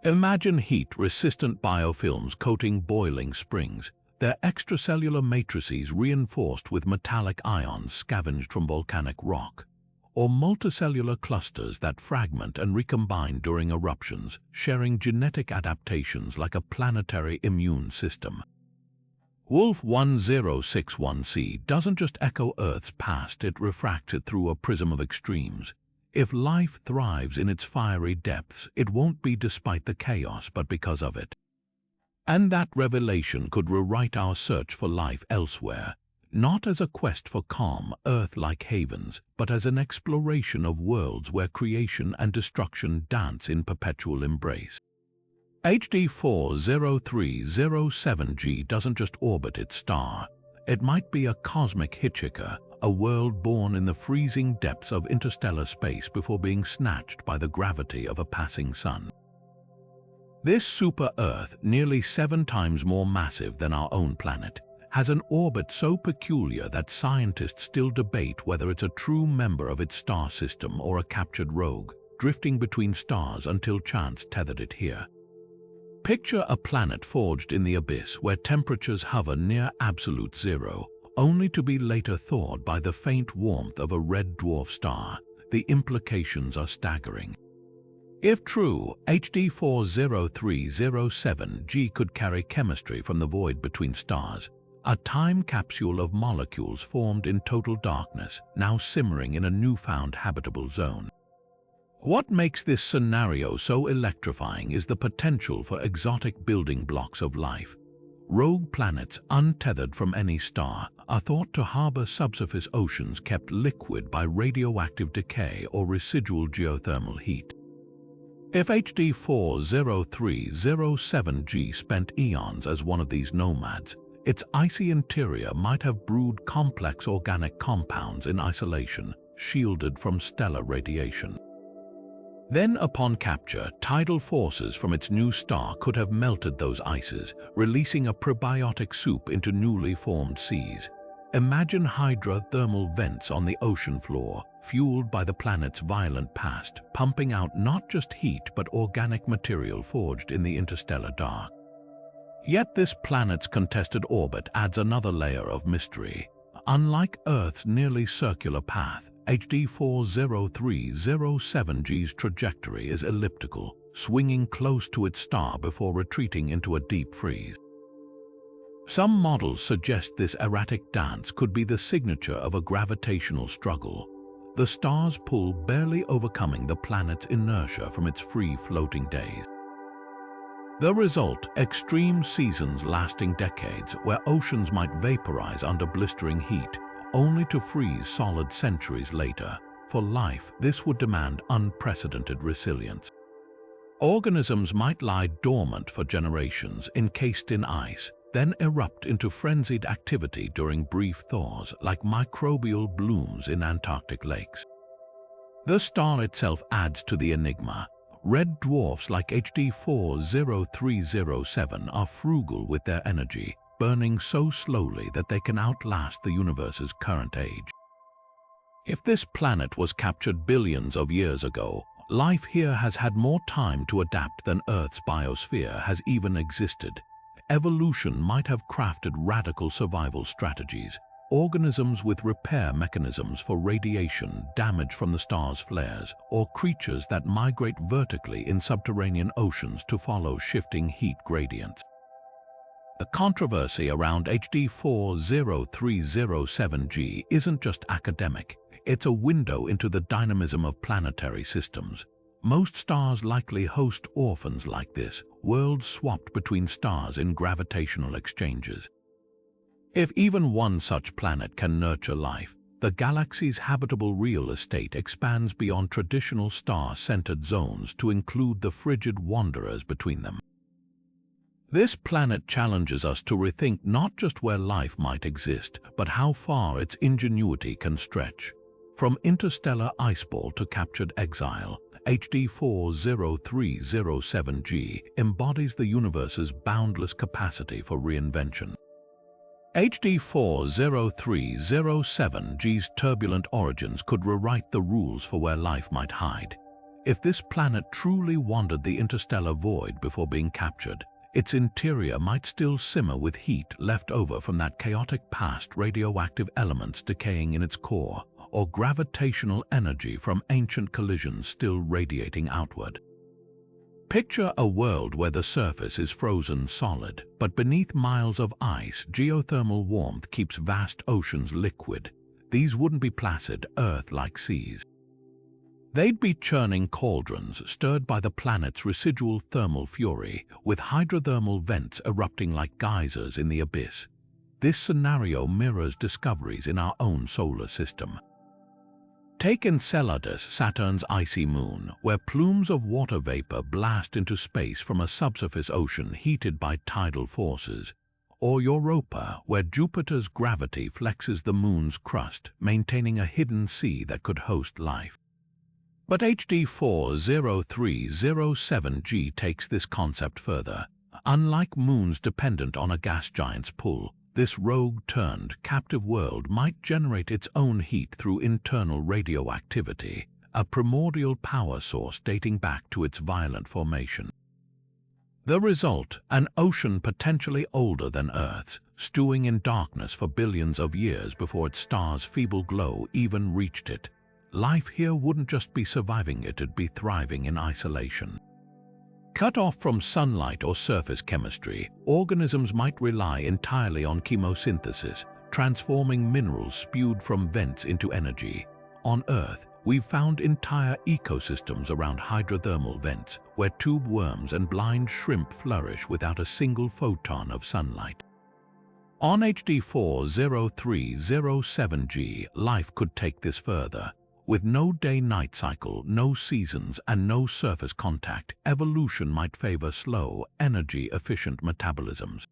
Imagine heat-resistant biofilms coating boiling springs, their extracellular matrices reinforced with metallic ions scavenged from volcanic rock, or multicellular clusters that fragment and recombine during eruptions, sharing genetic adaptations like a planetary immune system. Wolf 1061c doesn't just echo Earth's past, it refracts it through a prism of extremes. If life thrives in its fiery depths, it won't be despite the chaos, but because of it. And that revelation could rewrite our search for life elsewhere, not as a quest for calm, Earth-like havens, but as an exploration of worlds where creation and destruction dance in perpetual embrace. HD 40307G doesn't just orbit its star. It might be a cosmic hitchhiker, a world born in the freezing depths of interstellar space before being snatched by the gravity of a passing sun. This super-Earth, nearly 7 times more massive than our own planet, has an orbit so peculiar that scientists still debate whether it's a true member of its star system or a captured rogue, drifting between stars until chance tethered it here. Picture a planet forged in the abyss where temperatures hover near absolute zero, only to be later thawed by the faint warmth of a red dwarf star. The implications are staggering. If true, HD 40307G could carry chemistry from the void between stars, a time capsule of molecules formed in total darkness, now simmering in a newfound habitable zone. What makes this scenario so electrifying is the potential for exotic building blocks of life. Rogue planets, untethered from any star, are thought to harbor subsurface oceans kept liquid by radioactive decay or residual geothermal heat. If HD 40307G spent eons as one of these nomads, its icy interior might have brewed complex organic compounds in isolation, shielded from stellar radiation. Then, upon capture, tidal forces from its new star could have melted those ices, releasing a prebiotic soup into newly formed seas. Imagine hydrothermal vents on the ocean floor, fueled by the planet's violent past, pumping out not just heat but organic material forged in the interstellar dark. Yet this planet's contested orbit adds another layer of mystery. Unlike Earth's nearly circular path, HD 40307G's trajectory is elliptical, swinging close to its star before retreating into a deep freeze. Some models suggest this erratic dance could be the signature of a gravitational struggle, the star's pull barely overcoming the planet's inertia from its free-floating days. The result, extreme seasons lasting decades where oceans might vaporize under blistering heat, only to freeze solid centuries later. For life, this would demand unprecedented resilience. Organisms might lie dormant for generations, encased in ice, then erupt into frenzied activity during brief thaws, like microbial blooms in Antarctic lakes. The star itself adds to the enigma. Red dwarfs like HD 40307 are frugal with their energy, burning so slowly that they can outlast the universe's current age. If this planet was captured billions of years ago, life here has had more time to adapt than Earth's biosphere has even existed. Evolution might have crafted radical survival strategies, organisms with repair mechanisms for radiation damage from the star's flares, or creatures that migrate vertically in subterranean oceans to follow shifting heat gradients. The controversy around HD 40307G isn't just academic, it's a window into the dynamism of planetary systems. Most stars likely host orphans like this, worlds swapped between stars in gravitational exchanges. If even one such planet can nurture life, the galaxy's habitable real estate expands beyond traditional star-centered zones to include the frigid wanderers between them. This planet challenges us to rethink not just where life might exist, but how far its ingenuity can stretch. From interstellar iceball to captured exile, HD 40307G embodies the universe's boundless capacity for reinvention. HD 40307G's turbulent origins could rewrite the rules for where life might hide. If this planet truly wandered the interstellar void before being captured, its interior might still simmer with heat left over from that chaotic past, radioactive elements decaying in its core, or gravitational energy from ancient collisions still radiating outward. Picture a world where the surface is frozen solid, but beneath miles of ice, geothermal warmth keeps vast oceans liquid. These wouldn't be placid, Earth-like seas. They'd be churning cauldrons stirred by the planet's residual thermal fury, with hydrothermal vents erupting like geysers in the abyss. This scenario mirrors discoveries in our own solar system. Take Enceladus, Saturn's icy moon, where plumes of water vapor blast into space from a subsurface ocean heated by tidal forces, or Europa, where Jupiter's gravity flexes the moon's crust, maintaining a hidden sea that could host life. But HD 40307G takes this concept further. Unlike moons dependent on a gas giant's pull, this rogue-turned, captive world might generate its own heat through internal radioactivity, a primordial power source dating back to its violent formation. The result, an ocean potentially older than Earth's, stewing in darkness for billions of years before its star's feeble glow even reached it. Life here wouldn't just be surviving, it'd be thriving in isolation. Cut off from sunlight or surface chemistry, organisms might rely entirely on chemosynthesis, transforming minerals spewed from vents into energy. On Earth, we've found entire ecosystems around hydrothermal vents, where tube worms and blind shrimp flourish without a single photon of sunlight. On HD 40307G, life could take this further. With no day-night cycle, no seasons, and no surface contact, evolution might favor slow, energy-efficient metabolisms.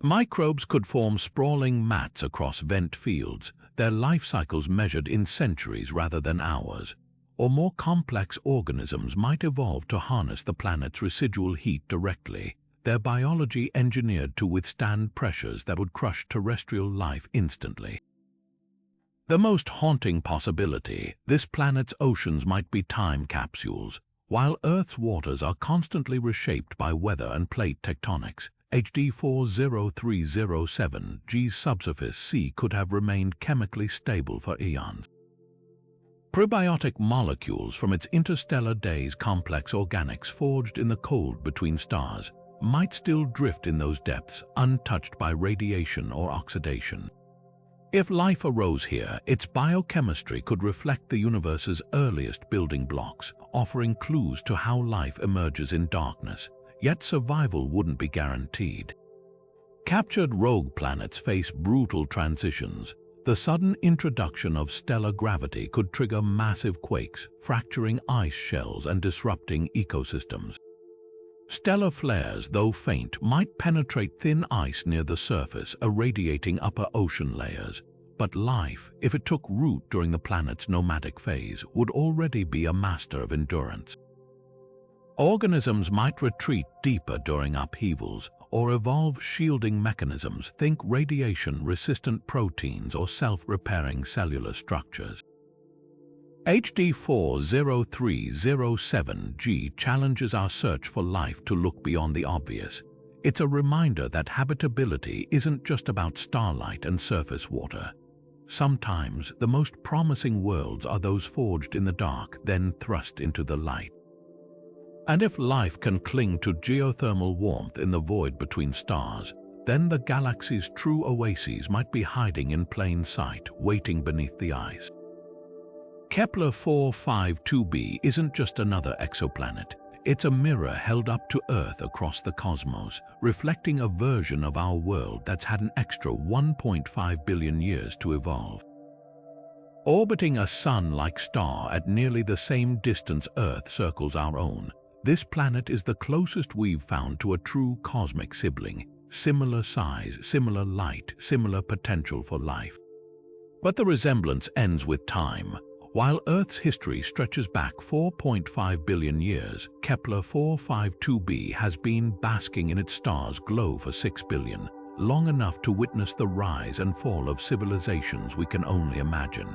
Microbes could form sprawling mats across vent fields, their life cycles measured in centuries rather than hours. Or more complex organisms might evolve to harness the planet's residual heat directly, their biology engineered to withstand pressures that would crush terrestrial life instantly. The most haunting possibility, this planet's oceans might be time capsules. While Earth's waters are constantly reshaped by weather and plate tectonics, HD 40307G's subsurface sea could have remained chemically stable for eons. Prebiotic molecules from its interstellar days, complex organics forged in the cold between stars, might still drift in those depths, untouched by radiation or oxidation. If life arose here, its biochemistry could reflect the universe's earliest building blocks, offering clues to how life emerges in darkness, yet survival wouldn't be guaranteed. Captured rogue planets face brutal transitions. The sudden introduction of stellar gravity could trigger massive quakes, fracturing ice shells and disrupting ecosystems. Stellar flares, though faint, might penetrate thin ice near the surface, irradiating upper ocean layers. But life, if it took root during the planet's nomadic phase, would already be a master of endurance. Organisms might retreat deeper during upheavals or evolve shielding mechanisms, think radiation-resistant proteins or self-repairing cellular structures. HD 40307G challenges our search for life to look beyond the obvious. It's a reminder that habitability isn't just about starlight and surface water. Sometimes the most promising worlds are those forged in the dark, then thrust into the light. And if life can cling to geothermal warmth in the void between stars, then the galaxy's true oases might be hiding in plain sight, waiting beneath the ice. Kepler 452b isn't just another exoplanet. It's a mirror held up to Earth across the cosmos, reflecting a version of our world that's had an extra 1.5 billion years to evolve. Orbiting a sun-like star at nearly the same distance Earth circles our own, this planet is the closest we've found to a true cosmic sibling. Similar size, similar light, similar potential for life. But the resemblance ends with time. While Earth's history stretches back 4.5 billion years, Kepler 452b has been basking in its star's glow for 6 billion, long enough to witness the rise and fall of civilizations we can only imagine.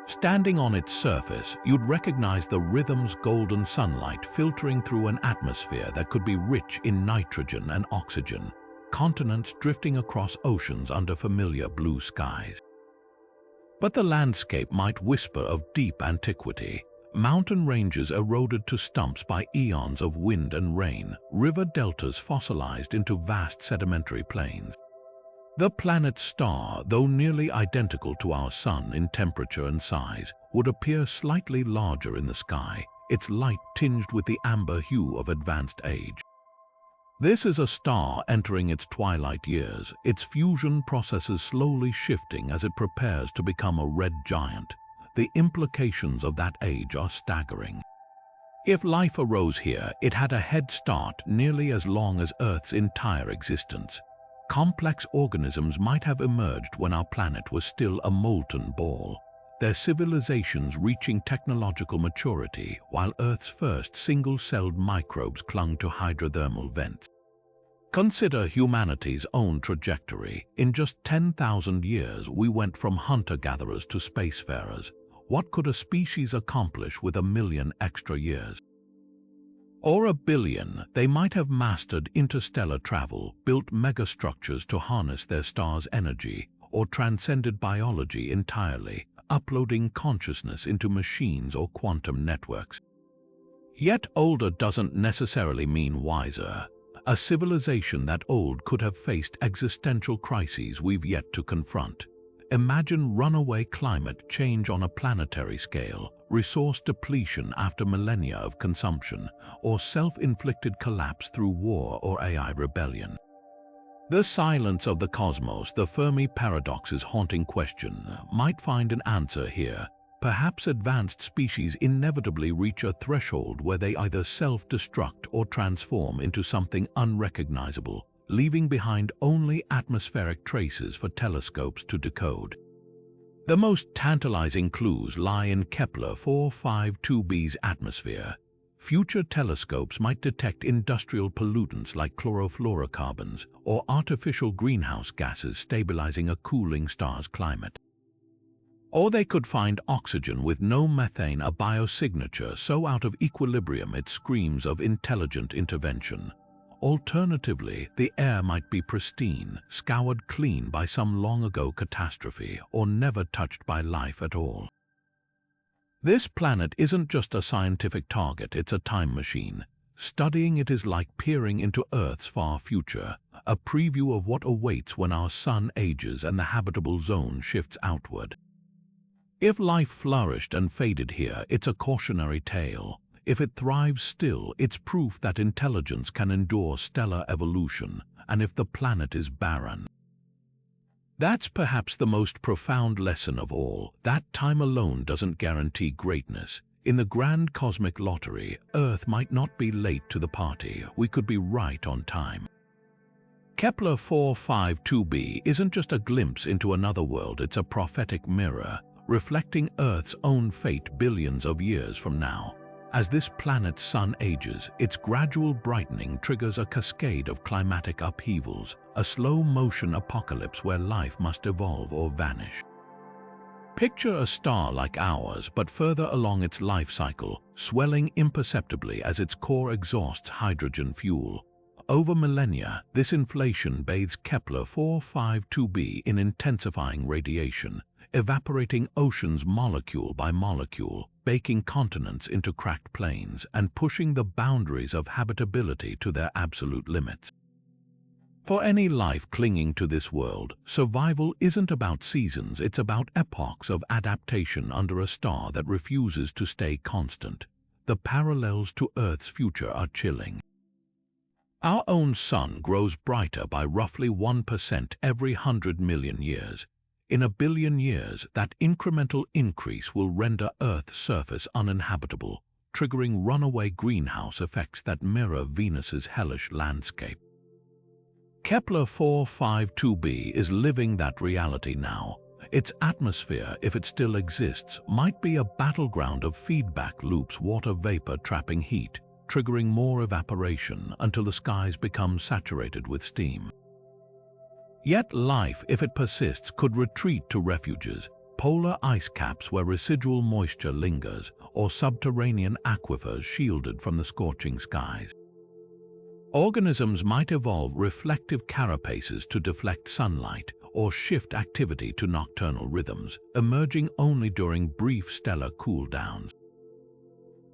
Standing on its surface, you'd recognize the rhythm's golden sunlight filtering through an atmosphere that could be rich in nitrogen and oxygen, continents drifting across oceans under familiar blue skies. But the landscape might whisper of deep antiquity. Mountain ranges eroded to stumps by eons of wind and rain, river deltas fossilized into vast sedimentary plains. The planet's star, though nearly identical to our Sun in temperature and size, would appear slightly larger in the sky, its light tinged with the amber hue of advanced age. This is a star entering its twilight years, its fusion processes slowly shifting as it prepares to become a red giant. The implications of that age are staggering. If life arose here, it had a head start nearly as long as Earth's entire existence. Complex organisms might have emerged when our planet was still a molten ball, their civilizations reaching technological maturity while Earth's first single-celled microbes clung to hydrothermal vents. Consider humanity's own trajectory. In just 10,000 years, we went from hunter-gatherers to spacefarers. What could a species accomplish with 1 million extra years? Or 1 billion, they might have mastered interstellar travel, built megastructures to harness their star's energy, or transcended biology entirely, uploading consciousness into machines or quantum networks. Yet older doesn't necessarily mean wiser. A civilization that old could have faced existential crises we've yet to confront. Imagine runaway climate change on a planetary scale, resource depletion after millennia of consumption, or self-inflicted collapse through war or AI rebellion. The silence of the cosmos, the Fermi paradox's haunting question, might find an answer here. Perhaps advanced species inevitably reach a threshold where they either self-destruct or transform into something unrecognizable, leaving behind only atmospheric traces for telescopes to decode. The most tantalizing clues lie in Kepler 452b's atmosphere. Future telescopes might detect industrial pollutants like chlorofluorocarbons or artificial greenhouse gases stabilizing a cooling star's climate. Or they could find oxygen with no methane, a biosignature so out of equilibrium it screams of intelligent intervention. Alternatively, the air might be pristine, scoured clean by some long-ago catastrophe, or never touched by life at all. This planet isn't just a scientific target, it's a time machine. Studying it is like peering into Earth's far future, a preview of what awaits when our sun ages and the habitable zone shifts outward. If life flourished and faded here, it's a cautionary tale. If it thrives still, it's proof that intelligence can endure stellar evolution, and if the planet is barren. That's perhaps the most profound lesson of all, that time alone doesn't guarantee greatness. In the grand cosmic lottery, Earth might not be late to the party, we could be right on time. Kepler 452b isn't just a glimpse into another world, it's a prophetic mirror, reflecting Earth's own fate billions of years from now. As this planet's sun ages, its gradual brightening triggers a cascade of climatic upheavals, a slow-motion apocalypse where life must evolve or vanish. Picture a star like ours, but further along its life cycle, swelling imperceptibly as its core exhausts hydrogen fuel. Over millennia, this inflation bathes Kepler 452b in intensifying radiation, evaporating oceans molecule by molecule, baking continents into cracked plains, and pushing the boundaries of habitability to their absolute limits. For any life clinging to this world, survival isn't about seasons, it's about epochs of adaptation under a star that refuses to stay constant. The parallels to Earth's future are chilling. Our own sun grows brighter by roughly 1% every 100 million years. In a billion years, that incremental increase will render Earth's surface uninhabitable, triggering runaway greenhouse effects that mirror Venus's hellish landscape. Kepler 452b is living that reality now. Its atmosphere, if it still exists, might be a battleground of feedback loops, water vapor trapping heat, triggering more evaporation until the skies become saturated with steam. Yet life, if it persists, could retreat to refuges, polar ice caps where residual moisture lingers, or subterranean aquifers shielded from the scorching skies. Organisms might evolve reflective carapaces to deflect sunlight or shift activity to nocturnal rhythms, emerging only during brief stellar cool-downs.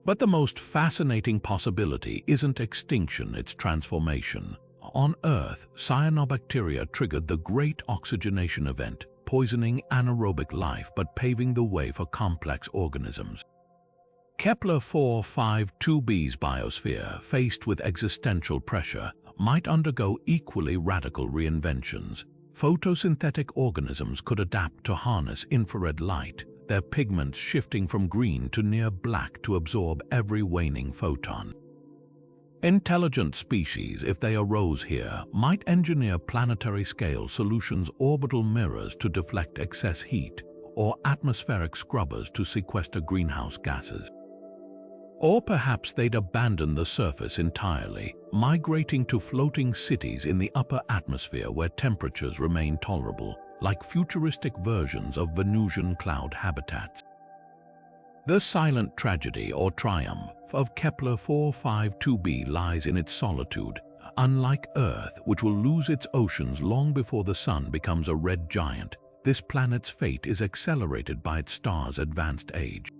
But the most fascinating possibility isn't extinction, it's transformation. On Earth, cyanobacteria triggered the Great Oxygenation Event, poisoning anaerobic life but paving the way for complex organisms. Kepler 452b's biosphere, faced with existential pressure, might undergo equally radical reinventions. Photosynthetic organisms could adapt to harness infrared light, their pigments shifting from green to near black to absorb every waning photon. Intelligent species, if they arose here, might engineer planetary-scale solutions, orbital mirrors to deflect excess heat, or atmospheric scrubbers to sequester greenhouse gases. Or perhaps they'd abandon the surface entirely, migrating to floating cities in the upper atmosphere where temperatures remain tolerable, like futuristic versions of Venusian cloud habitats. The silent tragedy or triumph of Kepler 452b lies in its solitude. Unlike Earth, which will lose its oceans long before the Sun becomes a red giant, this planet's fate is accelerated by its star's advanced age.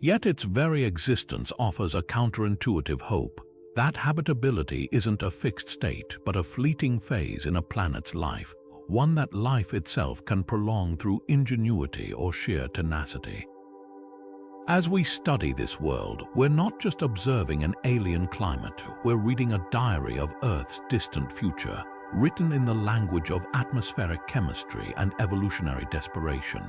Yet its very existence offers a counterintuitive hope. That habitability isn't a fixed state, but a fleeting phase in a planet's life, one that life itself can prolong through ingenuity or sheer tenacity. As we study this world, we're not just observing an alien climate, we're reading a diary of Earth's distant future, written in the language of atmospheric chemistry and evolutionary desperation.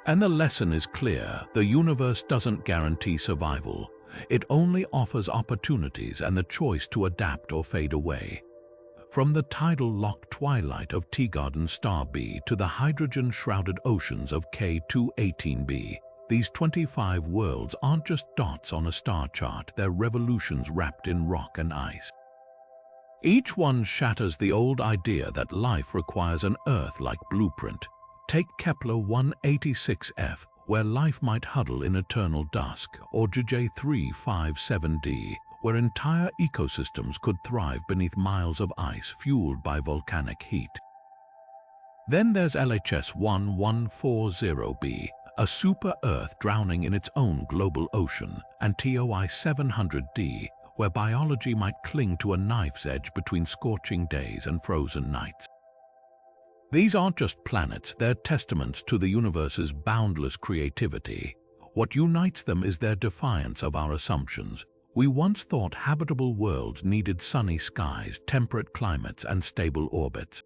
And the lesson is clear: the universe doesn't guarantee survival. It only offers opportunities and the choice to adapt or fade away. From the tidal-locked twilight of Teegarden Star B to the hydrogen-shrouded oceans of K218b, these 25 worlds aren't just dots on a star chart, they're revolutions wrapped in rock and ice. Each one shatters the old idea that life requires an Earth-like blueprint. Take Kepler 186f, where life might huddle in eternal dusk, or JJ357d, where entire ecosystems could thrive beneath miles of ice fueled by volcanic heat. Then there's LHS 1140b, a super-Earth drowning in its own global ocean, and TOI 700d, where biology might cling to a knife's edge between scorching days and frozen nights. These aren't just planets, they're testaments to the universe's boundless creativity. What unites them is their defiance of our assumptions. We once thought habitable worlds needed sunny skies, temperate climates, and stable orbits.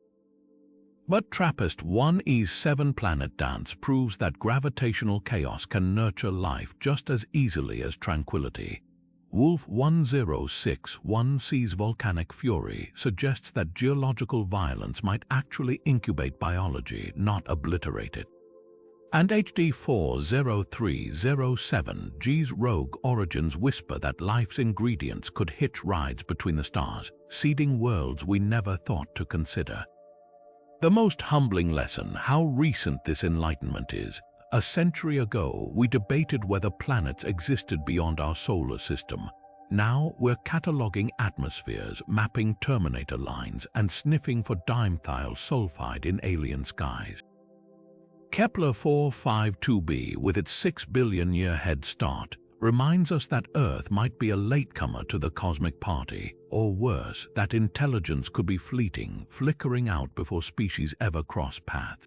But TRAPPIST-1E's seven-planet dance proves that gravitational chaos can nurture life just as easily as tranquility. Wolf 1061c's volcanic fury suggests that geological violence might actually incubate biology, not obliterate it. And HD 40307G's rogue origins whisper that life's ingredients could hitch rides between the stars, seeding worlds we never thought to consider. The most humbling lesson: how recent this enlightenment is. A century ago, we debated whether planets existed beyond our solar system. Now we're cataloging atmospheres, mapping Terminator lines, and sniffing for dimethyl sulfide in alien skies. Kepler 452b, with its 6 billion-year head start, reminds us that Earth might be a latecomer to the cosmic party, or worse, that intelligence could be fleeting, flickering out before species ever cross paths.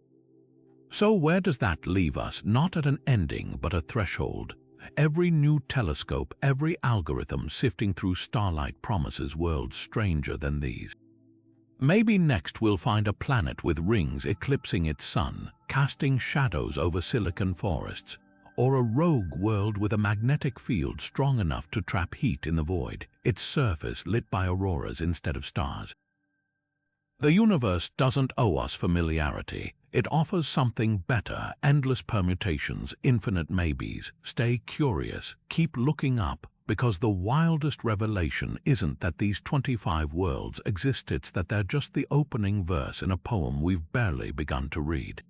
So where does that leave us? Not at an ending, but a threshold. Every new telescope, every algorithm sifting through starlight promises worlds stranger than these. Maybe next we'll find a planet with rings eclipsing its sun, casting shadows over silicon forests, or a rogue world with a magnetic field strong enough to trap heat in the void, its surface lit by auroras instead of stars. The universe doesn't owe us familiarity. It offers something better: endless permutations, infinite maybes. Stay curious, keep looking up, because the wildest revelation isn't that these 25 worlds exist, it's that they're just the opening verse in a poem we've barely begun to read.